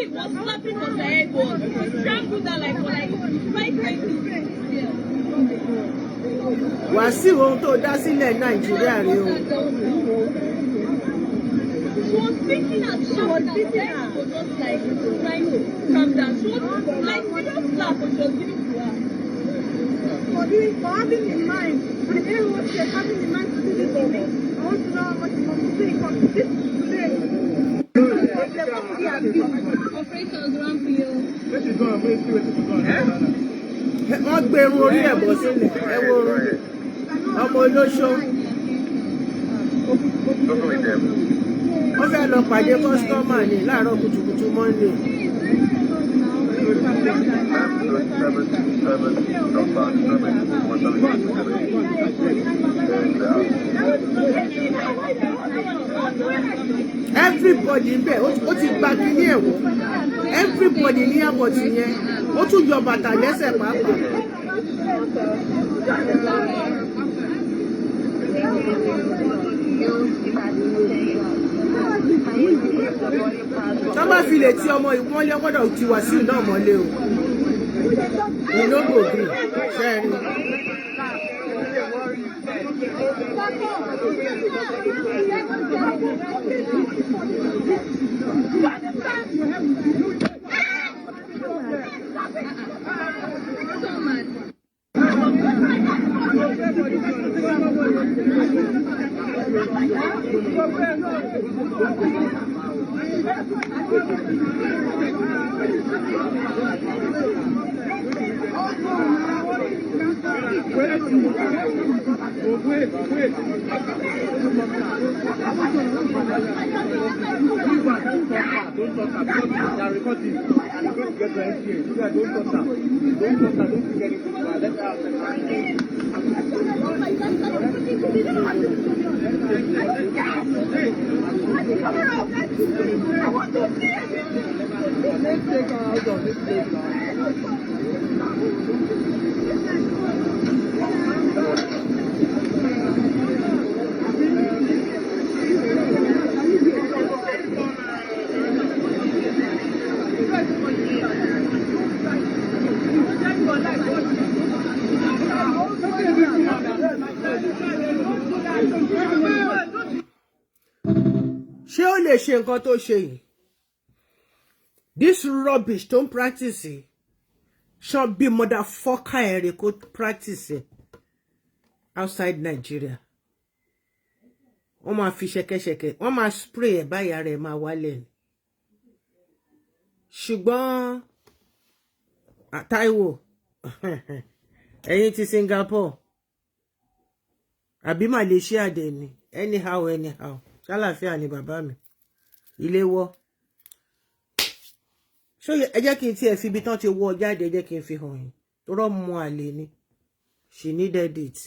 was slapping on the head was. Strangled her like 5 times. Wasiu ohun tó dá sílẹ̀ Nàìjíríà rí o. She was beating her. She was beating her. She was just like trying to calm down. She was like she just slapped but she was giving to her. For having in mind, I didn't want to having in mind to do this for me. I want to know how much you want to pay for this today. Operations run for you. Where she going? Where she going? Wọ́n gbé irun orí ẹ̀ bọ́ sílẹ̀. Ẹ wo ọmọ olóṣó. Wọ́n fẹ́ lọ pàdé kọ́sítọ́mà ní láàárọ̀ kùtùkùtù Monday. Everybody ń bẹ̀ ó ti gba kíní ẹ̀wọ̀. Everybody ní airport yẹn ó tún yọ bàtà lẹ́sẹ̀ pàápàá. Tọ́ bá fi lè ti ọmọ ìwọ́nlé gbọ́dọ̀ ti Wasiu náà mọ́lé o. Ìlógò green ṣẹ́ẹ̀rí. ṣé ó lè ṣe nǹkan tó ṣe yìí? This rubbish don't practice it. Should be motherfucker ere kó practice it outside Nigeria. Wọ́n máa fi ṣẹ̀kẹ̀ṣẹ̀kẹ̀, wọ́n máa spray ẹ̀ báyà rẹ̀ máa wálẹ̀ ni. Ṣùgbọ́n Táíwò ẹ̀yin ti Singapore àbí Malaysia dẹ̀ ni anyhow ṣàlàáfíà ni bàbá mi ilé wọ́. Ṣó ẹ jẹ́ kí n tiẹ̀ fi ibi tán ti wọ́ jáde, ẹ jẹ́ kí n fi hàn yín torọ́ mọ àlè ni. She needed it.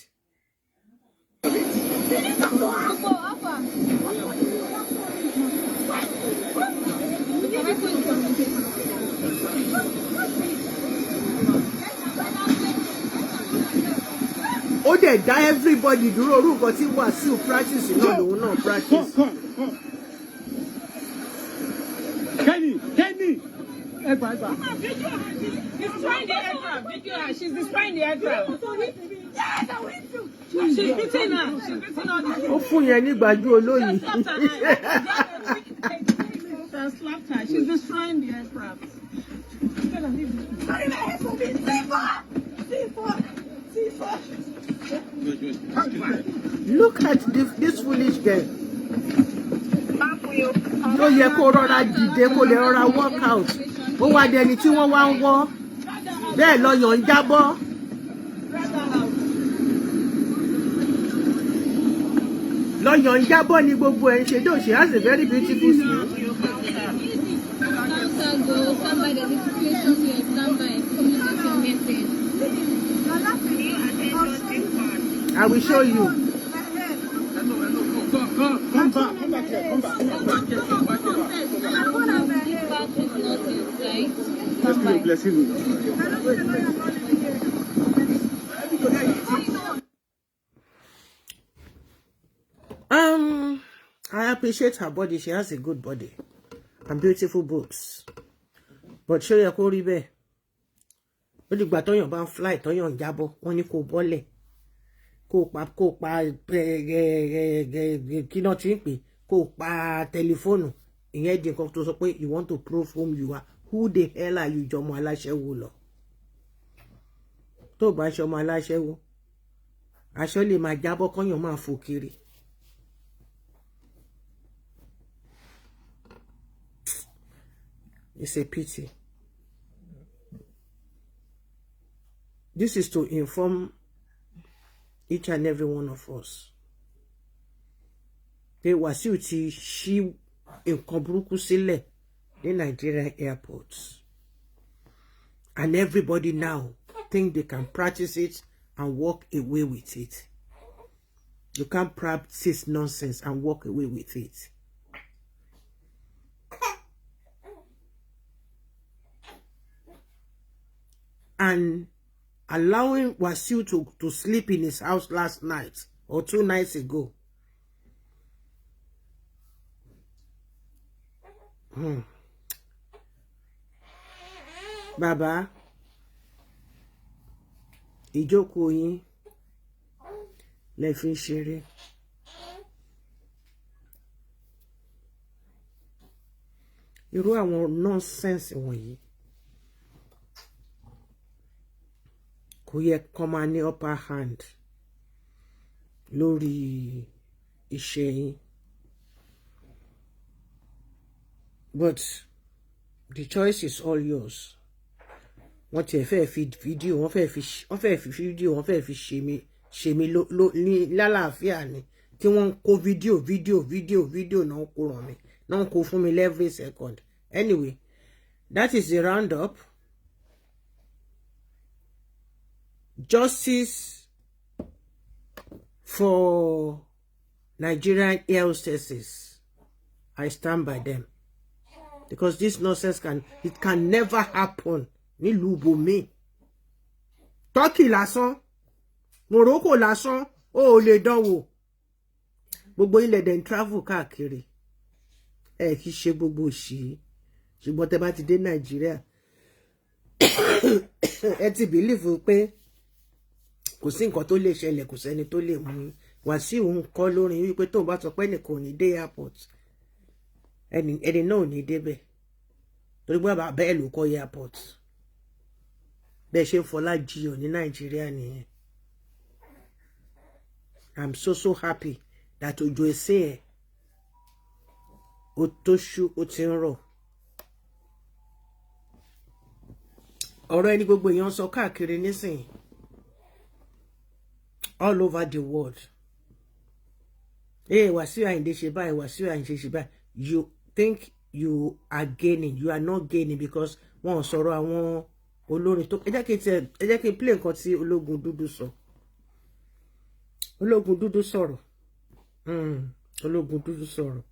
Ó dẹ̀ dá everybody dúró orú nǹkan tí Wasiu practice náà lòun náà practice. Kenny. He's destroying the aircraft. She's destroying the aircraft. She's beating her. She's beating all the Ó fún yẹn ní gbájú olóyìn. slapped her. She's destroying the aircraft. Look at this foolish girl. Ó yẹ kó rọra dìde kó lè rọra work out. Ó wá dẹni tí wọ́n wá ń wọ́. Bẹ́ẹ̀ lọ́yàn ń jábọ́. Lọ́yàn ń jábọ́ ni gbogbo ẹ̀ ń ṣe. Though she has a very beautiful skin. I will show you. Come back here. Bless you. I appreciate her body. She has a good body and beautiful boobs. But show you kó rí bẹ́ẹ̀. Ó dìgbà tóyàn bá ń fly tóyàn ń jábọ́, wọ́n ní kó bọ́lẹ̀. Kó pa kí náà ti ń pè, kó pa tẹlifóònù. Ìyẹn di nǹkan tó sọ pé you want to prove whom you are. Who the hell are you, jọmọ aláṣẹ́wó lọ? Tó bá ṣọmọ aláṣẹ́wó, aṣọ lè máa jábọ́ kọ́yàn máa fò kiri. It's a pity. This is to inform each and every one of us. Pé Wasiu ti ṣí nǹkan burúkú sílẹ̀ ní Nigerian airports. And everybody now think they can practice it and walk away with it. You can't practice nonsense and walk away with it. And allowing Wasiu to sleep in his house last night or 2 nights ago. Baba, ìjókòó yín lẹ fi ń ṣeré. irú àwọn nonsense wọ̀nyí kò yẹ kó máa ní upper hand lórí iṣẹ́ yín. But the choice is all yours. Wọ́n tiẹ̀ fẹ́ fi fídíò, wọ́n fẹ́ fi fídíò, wọ́n fẹ́ fi ṣe mí ní lálàáfíà ni, tí wọ́n ń kó fídíò náà kó ràn mí, náà kó fún mi every second. Anyway, that is the roundup. Justice for Nigerian air hostesses. I stand by them. Because this nonsense can never happen. Ní Lubomi. Turkey lásán. Morocco lásán. Ó lè dánwò. Gbogbo ilẹ̀ den travel káàkiri. Ẹ kì í ṣe gbogbo òṣì. Ṣùgbọ́n tẹ́ bá ti dé Nàìjíríà. Ẹ ti believe pé kò sí nǹkan tó lè ṣẹlẹ̀, kò sẹ́ni tó lè mú. Wasiu ń kọ́ lórin wípé tó bá sọ pé nìkan ò ní dé airport. Ẹni náà ò ní débẹ̀. Torí pé bàbá ẹ̀ ló kọ́ airport. Bẹ́ẹ̀ ṣe ń fọlá jiyàn ní Nàìjíríà nìyẹn. I'm so happy that ojú ẹsẹ̀ ẹ̀ ó tó ṣú, ó ti ń rọ̀. Ọ̀rọ̀ ẹni gbogbo èèyàn sọ káàkiri nísìnyí. All over the world. Wasiu Ayinde ṣe báyìí, Wasiu Ayinde ṣe báyìí. You think you are gaining. You are not gaining because wọ́n sọ̀rọ̀ àwọn olórin tó. Ẹ jẹ́ kí n play nǹkan tí ológun dúdú sọ. Ológun dúdú sọ̀rọ̀. Ológun dúdú sọ̀rọ̀.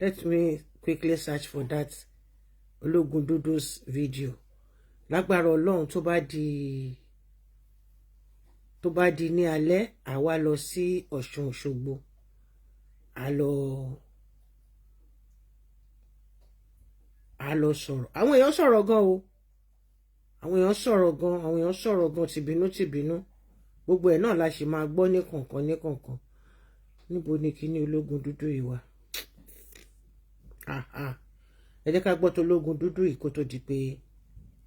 Let me quickly search for that ológun dúdú's video. Lágbára Ọlọ́run tó bá di ní alẹ́, àwa lọ sí Ọ̀ṣun Òṣogbo. A lọ sọ̀rọ̀. Àwọn èèyàn sọ̀rọ̀ gan o. Àwọn èèyàn sọ̀rọ̀ gan tìbínú. Gbogbo ẹ̀ náà la ṣe máa gbọ́ ní kọ̀ọ̀kan. Níbo ni kíní ológun dúdú yìí wà? Ẹ jẹ́ ká gbọ́ tó ológun dúdú yìí kó tó di pé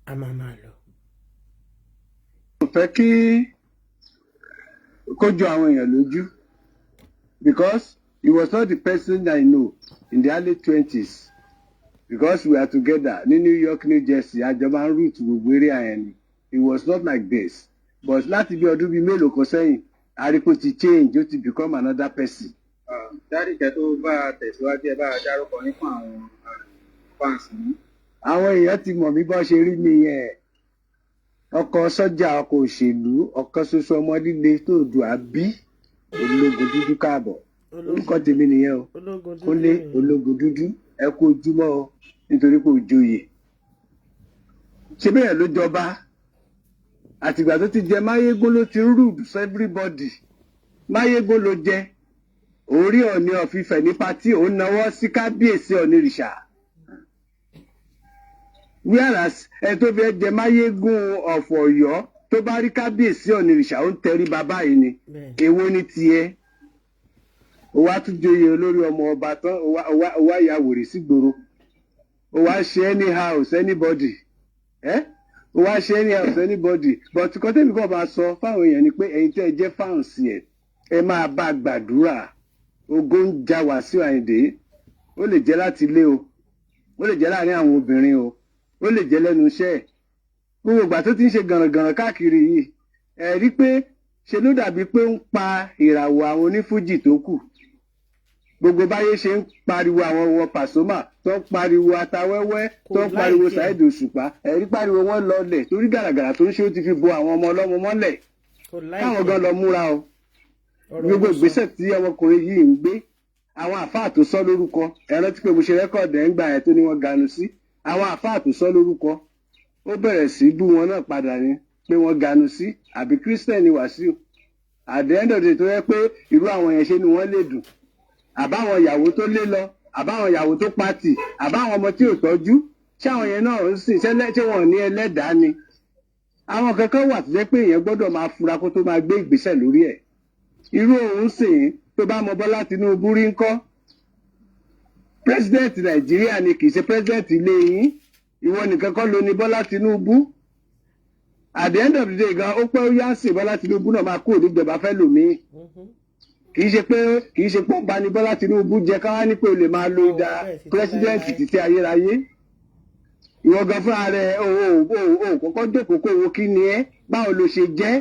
a máa lọ. Mo fẹ́ kí kó jọ àwọn èèyàn lójú because he was not the person I know in the early 20s because we are together ní New York, New Jersey, àjọba ń root gbogbo eré àyẹn ni. He was not like this but láti bí ọdún bíi mélòó kan sẹ́yìn àríkò ti change, ó ti become another person. Dárí kẹ́ tó bá tẹ̀síwájú ẹ bá dárúkọ ní fún àwọn fans mi. Àwọn èèyàn ti mọ̀ mí bọ́ ṣe rí mi yẹn. Ọkọ sọ́jà, ọkọ òṣèlú, ọkọ ṣoṣo ọmọ líle tó dù àbí ológun dúdú káàbọ̀. Orúkọ tèmi nìyẹn o. Kúnlé ológun dúdú, ẹ kú ojúmọ́ o nítorí pé òjòyè. Ṣé bẹ́ẹ̀ ló jọba? Àtìgbà tó ti jẹ Máyégún ló ti rude for everybody. Máyégún ló jẹ. Orí Ọ̀ọ̀ni of Ifẹ̀ ní pátí òun náwó sí kábíyèsí Ọ̀nìrìṣà. Whereas ẹ tó fẹ́ jẹ Máyégún of Ọ̀yọ́ tó bá rí kábíyèsí Ọ̀nìrìṣà ó ń tẹrí bàbá yìí ni. Èwo ni tiẹ̀? Ó wá tún joyè olórí ọmọ ọba tán, ó wá ya wèrè sígboro. Ó wá ṣe anyhow anybody. Ó wá ṣe anyhow anybody. But kọ́ tẹ́mi kọ́ bá sọ fáwọn èèyàn ni pé ẹ̀yin tẹ́ ẹ jẹ́ fans ẹ̀ ẹ máa bá gbàdúrà. Ogun ń ja Wasiu Ayinde. Ó lè jẹ́ láti ilé o. Ó lè jẹ́ láàrin àwọn obìnrin o. Ó lè jẹ́ lẹ́nu iṣẹ́ ẹ̀. Gbogbo ìgbà tó ti ń ṣe gànràngànràn káàkiri yìí ẹ rí pé ṣe ló dàbí pé ń pa ìràwọ̀ àwọn onífújì tó kù. Gbogbo báyé ṣe ń pariwo àwọn Pasuma tó ń pariwo Atawẹ́wẹ́ tó ń pariwo Saheed Òṣùpá ẹ rí pariwo wọn lọlẹ̀ torí gàràgàrà tó ń ṣe ó ti fi bo àwọn ọmọ ọlọ́mọ mọ́lẹ̀. Káwọn gan lọ múra o. Gbogbo ìgbésẹ̀ tí ọmọkùnrin yìí ń gbé àwọn àfáà tó sọ lórúkọ ẹ rántí pé mo ṣe rẹ́kọ̀dù ẹ̀ ń gbà ẹ̀ tó ní wọ́n ganu sí. Àwọn àfáà tó sọ lórúkọ ó bẹ̀rẹ̀ sí bú wọn náà padà ní pé wọ́n ganu sí àbí Christian ni Wasiu. At the end of the day tó yẹ pé irú àwọn yẹn ṣe ni wọ́n lè dùn. Àbáwọn ìyàwó tó lé lọ, àbáwọn ìyàwó tó pátì, àbáwọn ọmọ tí ò tọ́jú, ṣé àwọn yẹn náà ń sìn ṣé wọ́n ní ẹlẹ́dàá ni. Àwọn kankan wà tó jẹ́ pé èèyàn gbọ́dọ̀ máa fura kó tó máa gbé ìgbésẹ̀ lórí ẹ̀. Irú òun sìn tó bá mọ Bọ́lá Tinubu rí ńkọ́. president Nàìjíríà ni kì í ṣe president ilé yín ìwọ nìkan kọ́ ló ní Bọ́lá Tinubu at the end of the day gan ó pẹ́ ó yá sí Bọ́lá Tinubu náà máa kúrò níjọba fẹ́ lòmíì kì í ṣe pé ó bá ní Bọ́lá Tinubu jẹ káwá ní pé o lè máa lo ìdá president títí ayérayé ìwọ gan fúnra rẹ o kọ́kọ́ jókòó kó wo kí ni ẹ báwo ló ṣe jẹ́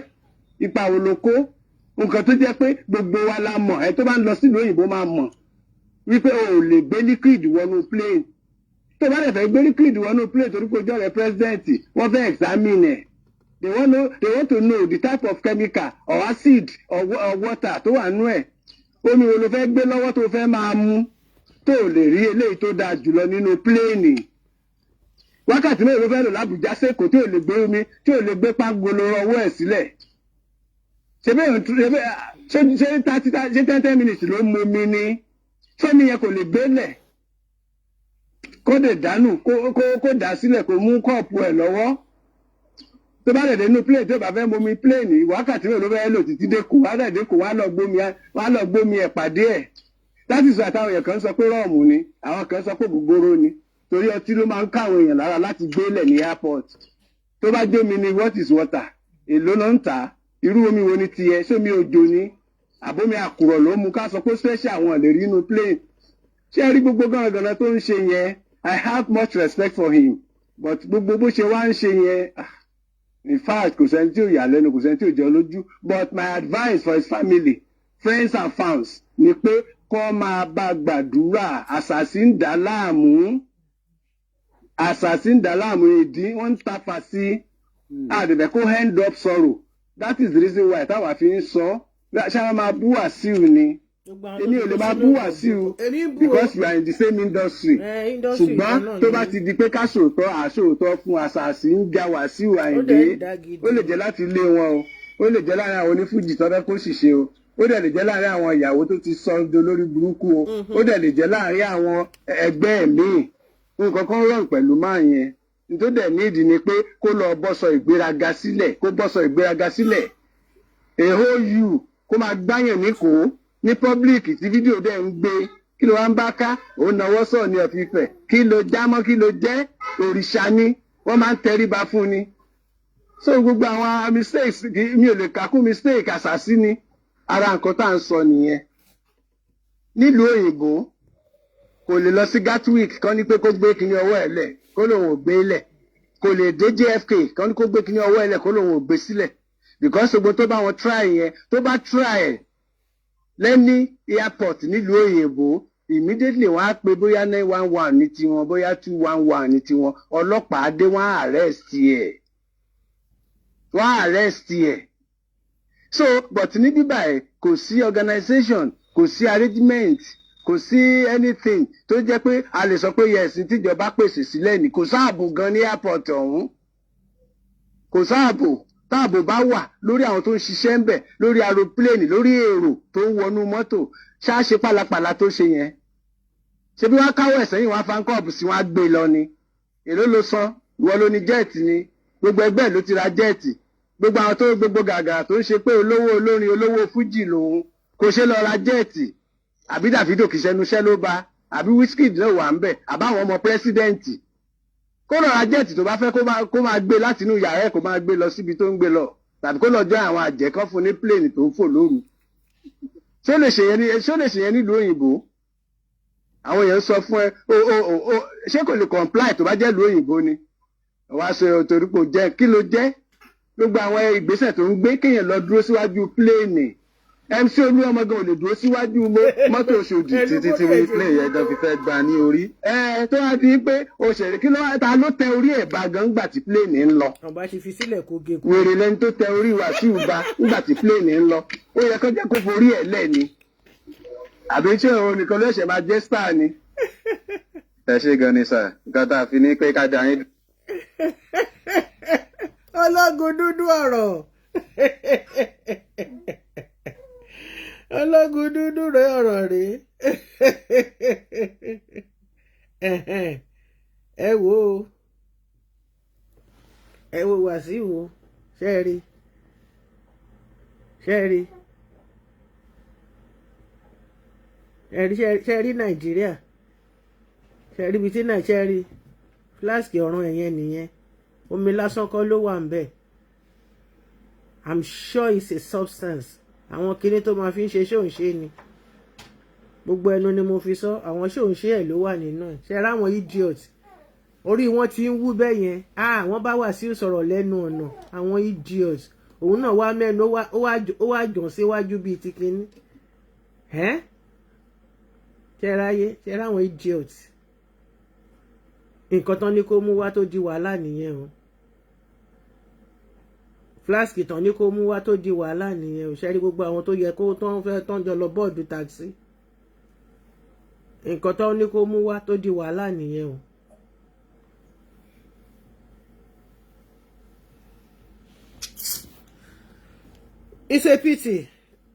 ipa wo ló kó nǹkan tó jẹ́ pé gbogbo wa la mọ̀ ẹ tó bá ń lọ sílùú òyìnbó máa mọ̀ wípé o ò lè gbé liquid wọnú plane tó bá dẹ̀ fẹ́ gbé liquid wọnú plane torí pé ojú ọ̀rẹ́ president wọ́n fẹ́ examine ẹ̀ they want to know the type of chemical or acid or water tó wà nú ẹ̀ omi wo ló fẹ́ gbé lọ́wọ́ tó fẹ́ máa mu tó lè rí eléyìí tó dáa jùlọ nínú plane wákàtí mẹ́rin ló fẹ́ lò lábùjá sẹ́kọ̀ọ́ tí ò lè gbé omi tí ò lè gbé pangolo ọwọ́ ẹ̀ sílẹ̀ ṣe 10 minutes ló mú mi ní sọ́mi yẹn kò lè gbélẹ̀ kó lè dànù kó dà sílẹ̀ kó mú kọ́ọ̀pù ẹ̀ lọ́wọ́ tó bá dẹ̀ nínú plane tó bá fẹ́ mú mi plane wákàtí mẹ́rin ló fẹ́ lò títí dé kù wá dẹ̀ dé kù wá lọ gbómi ẹ̀ pàdé ẹ̀ láti sọ àtàwọn èèyàn kan sọ pé rọ́ọ̀mù ni àwọn kan sọ pé gbogbooro ni torí ọtí ló máa ń káwọn èèyàn lára láti gbélẹ̀ ní airport tó bá jó mi ni what is water èló náà ń tà irú omi wo ni tiẹ̀ sómi òjò ni àbómi àkùrọ̀ ló mú ká sọ pé special àwọn lè rí inú plane ṣé ẹ rí gbogbo gángan tó ń ṣe yẹn I have much respect for him but gbogbo bó ṣe wá ń ṣe yẹn in fact kò sẹ́ni tí ò yà lẹ́nu kò sẹ́ni tí ò jẹ́ lójú but my advice for his family friends and fans ni pé kó máa bá gbàdúrà àṣàsí ń dà láàmú èdè wọ́n ń tàpá sí àdìbẹ́ kó hand up sorrow that is the reason why táwa fi ń sọ ṣáà máa bú Wasiu ni èmi ò lè máa bú Wasiu because we are in the same industry ṣùgbọ́n tó bá ti di pé ká ṣòótọ́ àṣòótọ́ fún àṣàṣì ń ja Wasiu Ayinde ó lè jẹ́ láti ilé wọn o ó lè jẹ́ láàrin àwọn onífújì tó fẹ́ kó ṣìṣe o ó dẹ̀ lè jẹ́ láàrin àwọn ìyàwó tó ti sọ dolórí burúkú o ó dẹ̀ lè jẹ́ láàrin àwọn ẹgbẹ́ míì nǹkan kan rọrùn pẹ̀lú máa yẹn nítorí dẹ̀ nídìí ni pé kó lọ bọ́sọ ìgbéraga sílẹ̀ èhó yù kó máa gbáyàn níkò ní pọ́blíkì tí fídíò dẹ̀ ń gbé kí ló wá ń bá ká òun náwó sọ̀ ní ọ̀fìfẹ́ kí ló jámọ́ kí ló jẹ́ òrìṣà ni wọ́n máa ń tẹríba fún ni so gbogbo àwọn mistakes mi ò lè kàkún mistake àṣàsí ni ara nǹkan tá à ń sọ nìyẹn nílùú òyìnbó kò lè lọ sí Gatwick kán ní pé kó gbé kíní ọwọ́ ẹ̀ lẹ̀ kó lòun ò gbé lẹ̀ kò lè dé JFK kán ní kó gbé kíní ọwọ́ ẹ̀ lẹ̀ kó lòun ò gbé sílẹ̀ because gbogbo tó bá wọn try yẹn tó bá try lẹ́ní airport nílùú òyìnbó immediately wọ́n á pe bóyá 911 ní tiwọn bóyá 211 ní tiwọn ọlọ́pàá dé wọ́n á arrest ẹ̀ so but ní bíbá ẹ̀ kò sí organization kò sí arrangement kò sí anything tó jẹ́ pé a lè sọ pé yẹ̀sìn tíjọba pèsè sílẹ̀ ní kò sáàbò gan ní airport ọ̀hún kò sáàbò táàbò bá wà lórí àwọn tó ń ṣiṣẹ́ ń bẹ̀ lórí aeroplane lórí èrò tó ń wọnú mọ́tò ṣáṣe pálapàla tó ṣe yẹn ṣe bí wọ́n káwọ́ ẹ̀sẹ̀ yìí wọ́n fankọ́ọ̀bù sí wọ́n á gbé lọ ni èló ló san ìwọ ló ní jẹ́ẹ̀tì ni gbogbo ẹgbẹ́ ló ti ra jẹ́ẹ̀tì gbogbo àwọn tó gbogbo gàgà tó ń ṣe pé olówó olórin olówó fújì lòun kò ṣe lọ ra jẹ́ẹ̀tì àbí Davido kìí ṣẹnu iṣẹ́ ló bá àbí Wizkid náà wà ń bẹ̀ àbáwọn ọmọ pírẹ́sídẹ́ǹtì kó lọ ra jẹ́ẹ̀tì tó bá fẹ́ kó máa gbé láti inú yàrá ẹ̀ kó máa gbé lọ síbi tó ń gbé lọ tàbí kó lọ jọ àwọn àjẹkọ́ fún ní pléènì tó ń fò lóru ṣé ó lè ṣe yẹn nílùú òyìnbó àwọn èèyàn sọ fún ẹ ṣé kò lè comply tó bá jẹ́ ìlú òyìnbó ni wàá sọ torí kò jẹ́ kí ló jẹ́ gbogbo àwọn ìgbésẹ̀ tó ń gbé kéèyàn lọ dúró síwájú pléènì MC Olúọmọgan ò lè dúró síwájú mọ́tò Òṣòdì títí tí wọ́n play yẹn gan fi fẹ́ gba ní orí. tó wá di pé òṣèré kí ló wá ta ló tẹ orí ẹ̀ bá gan ńgbà tí pléènì ń lọ. ọba ti fi sílẹ̀ kó gé kú. wèrè lẹni tó tẹ orí Wàsíù bá ńgbà tí pléènì ń lọ ó yẹ kó jẹ́ kó forí ẹ̀ lẹ̀ ni àbí ṣé òun nìkan ló ṣe máa jẹ́ star ni. ẹ ṣe gan ni sà nǹkan tá a fi ní pé ká dá yín. ọlọ́gun dúdú ọ̀rọ̀ ọlọ́gun dúdú rẹ̀ ọ̀rọ̀ rẹ̀ ẹ wo Wàsíù ṣẹ́ẹ̀rí ṣẹ́ẹ̀rí Nàìjíríà ṣẹ́rí bíi tí náà ṣẹ́rí fúláṣkì ọ̀run ẹ̀yẹn nìyẹn omi lásán kọ́ ló wà ń bẹ̀. I'm sure it's a substance. Àwọn kinní tó máa fi ń ṣe ṣóǹṣe ni. Gbogbo ẹnu ni mo fi sọ, àwọn ṣóǹṣe ẹ̀ ló wà nínú ẹ̀. Ṣé ra àwọn idiot? Orí wọn ti ń wú bẹ́ẹ̀ yẹn. Wọ́n bá Wasiu sọ̀rọ̀ lẹ́nu ọ̀nà. Àwọn idiot. Òun náà wá mẹ́nu ó wá jọ̀n síwájú bíi ti kinní. Ṣé ra àwọn idiot? Nǹkan tán ní kó mú wá tó di wàhálà nìyẹn o. Flask tán ní kó mú wá tó di wàhálà nìyẹn ò ṣẹ́rí gbogbo àwọn tó yẹ kó tán fẹ́ tán jọ lọ bọ́ọ̀dù taxi. Nǹkan tán ní kó mú wá tó di wàhálà nìyẹn o. It's a pity.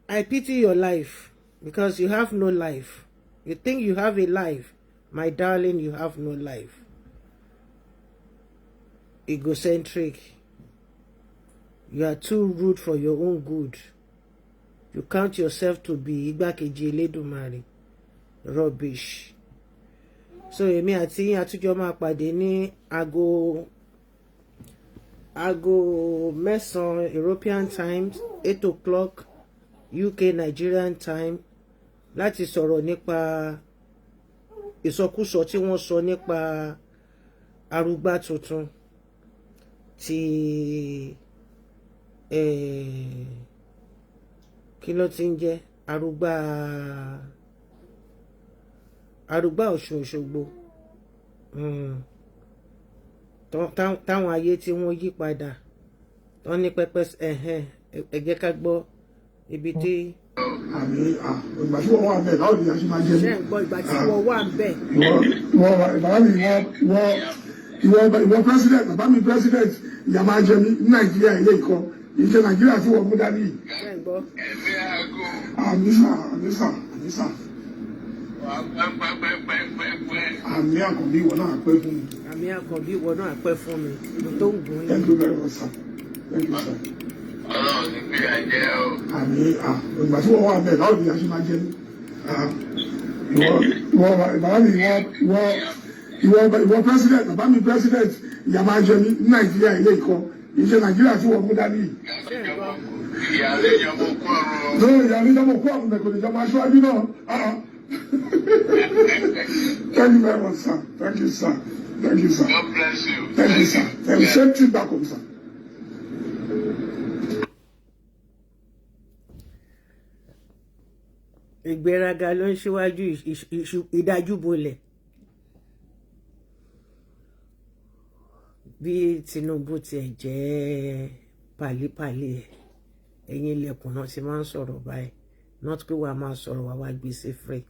I pity your life because you have no life. You think you have a life. My darling, you have no life. Egocentric. You are too rude for your own good. You count yourself to be Igbákejì Elédùmarè. Rubbish. So èmi àti yín àtújọ máa pàdé ní aago 9 European time, 8 o'clock UK Nigerian time láti sọ̀rọ̀ nípa ìsọkúsọ tí wọ́n sọ nípa arúgbá tuntun tí kí ló ti ń jẹ́ arúgbá Ọ̀ṣun Òṣogbo táwọn ayé tí wọ́n yí padà tán ní pẹ́pẹ́ ẹ jẹ́ ká gbọ́ ibi tí. àmì ìgbà tí wọ́n wà ń bẹ̀ báwo ni a ṣe máa jẹ ní. ṣé ń gbọ́ ìgbà tí wọ́n wà ń bẹ̀. ìwọ president bàbá mi president ìyá máa jẹ ní Nàìjíríà ilé ìkọ ìṣe Nàìjíríà tí wọ́n mú dání. ṣé ń gbọ́. àmísà. àmì àkànbí ìwọ náà pẹ́ fún mi. àmì àkànbí ìwọ náà pẹ́ fún mi ibi tó ń gùn yín. Thank you very much, sir. Thank you, sir. Ọlọ́run ti gbé àjẹ́ o. àmì ìgbà tí wọ́n wà ń bẹ̀ báwo ni a ṣe máa jẹ ní. ìwọ president bàbá mi president ìyá máa jẹ ní Nàìjíríà ilé ìkọ ìṣe Nàìjíríà tí wọ́n mú dání. Ìyáálé ìjọba kú ọ̀run. lórí ìyáálé ìjọba kú ọ̀run nìkan ìjọba aṣáájú náà. Thank you very much, sir. Thank you, sir. Thank you, sir. God bless you. Thank you, sir. Thank you. Same thing back home, sir. Ìgbéraga ló ń ṣíwájú ìdájúbolẹ̀. Bí Tinubu tiẹ̀ jẹ́ pàlípàlí ẹ̀ ẹ̀yìn ilẹ̀kùn náà ti máa ń sọ̀rọ̀ báyìí not pé wàá máa sọ̀rọ̀ wàá wá gbèsè free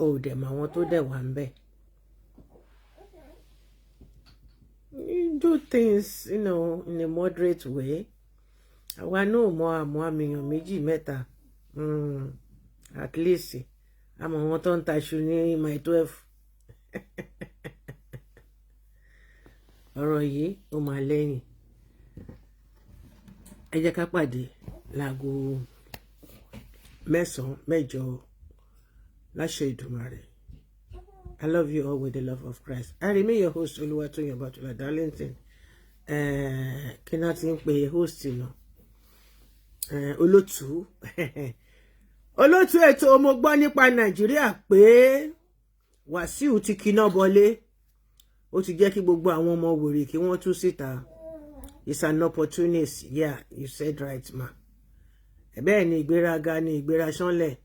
o dẹ̀ mọ àwọn tó dẹ̀ wà ń bẹ̀. You do things, in a moderate way. Àwa náà mọ àmọ́ àmìyàn méjì mẹ́ta at least àmọ́ wọn tó ń taṣu ní my 12. Ọ̀rọ̀ yìí ó máa lẹ́yìn. Ẹ jẹ́ ká pàdé láago 9 láṣẹ Ìdùmarè. I love you all with the love of Christ. I remain your host, Olúwatóyìn Ọbátúlá Darlington. Kí náà ti ń pe host náà? Olótùú. Olótùú ètò mo gbọ́ nípa Nàìjíríà pé Wasiu ti kiná bọlé. Ó ti jẹ́ kí gbogbo àwọn ọmọ wèrè kí wọ́n tú síta. It's an opportunist. Yeah, you said right, ma. Bẹ́ẹ̀ ni ìgbéraga ni ìgbéraṣánlẹ̀.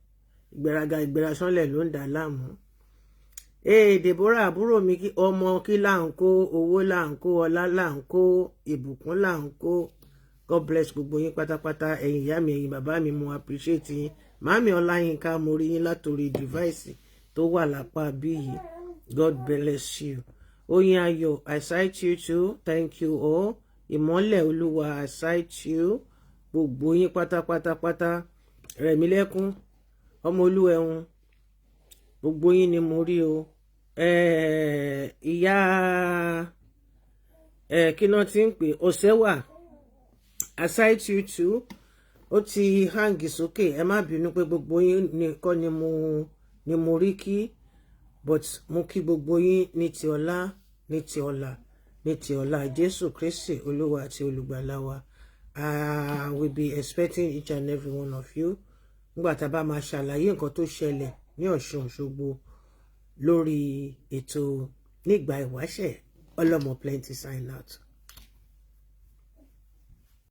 Ìgbéraṣánlẹ̀ ló ń dà láàmú. Deborah àbúrò mi kí ọmọ kí là ń kó owó là ń kó ọlá là ń kó ìbùkún là ń kó. God bless gbogbo yín pátápátá ẹ̀yin ìyá mi ẹ̀yin bàbá mi mo appreciate yín. Màámi Ọláyínká mo rí yín látòrí device tó wà lápá bí yìí. God bless you. Oyin Ayọ̀, I cite you too. Thank you all. Ìmọ́lẹ̀ Olúwa, I cite you. Gbogbo yín pátápátá. Rẹ̀mílẹ́kún, ọmọ Olúẹ̀hún. Gbogbo yín ni mo rí o. Ìyá kí náà ti ń pè Ọ̀sẹ́wà, I cite you too. Ó ti hang sókè. Ẹ má bínú pé gbogbo yín nìkan ni mo rí kí. but mo kí gbogbo yín ní ti ọlá ní ti ọlá ní ti ọlá Jésù Kristi Olúwa àti olùgbàlà wa. I will be expecting each and every one of you nígbà tá a bá máa ṣàlàyé nǹkan tó ṣẹlẹ̀ ní Ọ̀ṣun Òṣogbo lórí ètò nígbà ìwáṣẹ̀ Ọlọ́mọ Plenty sign out.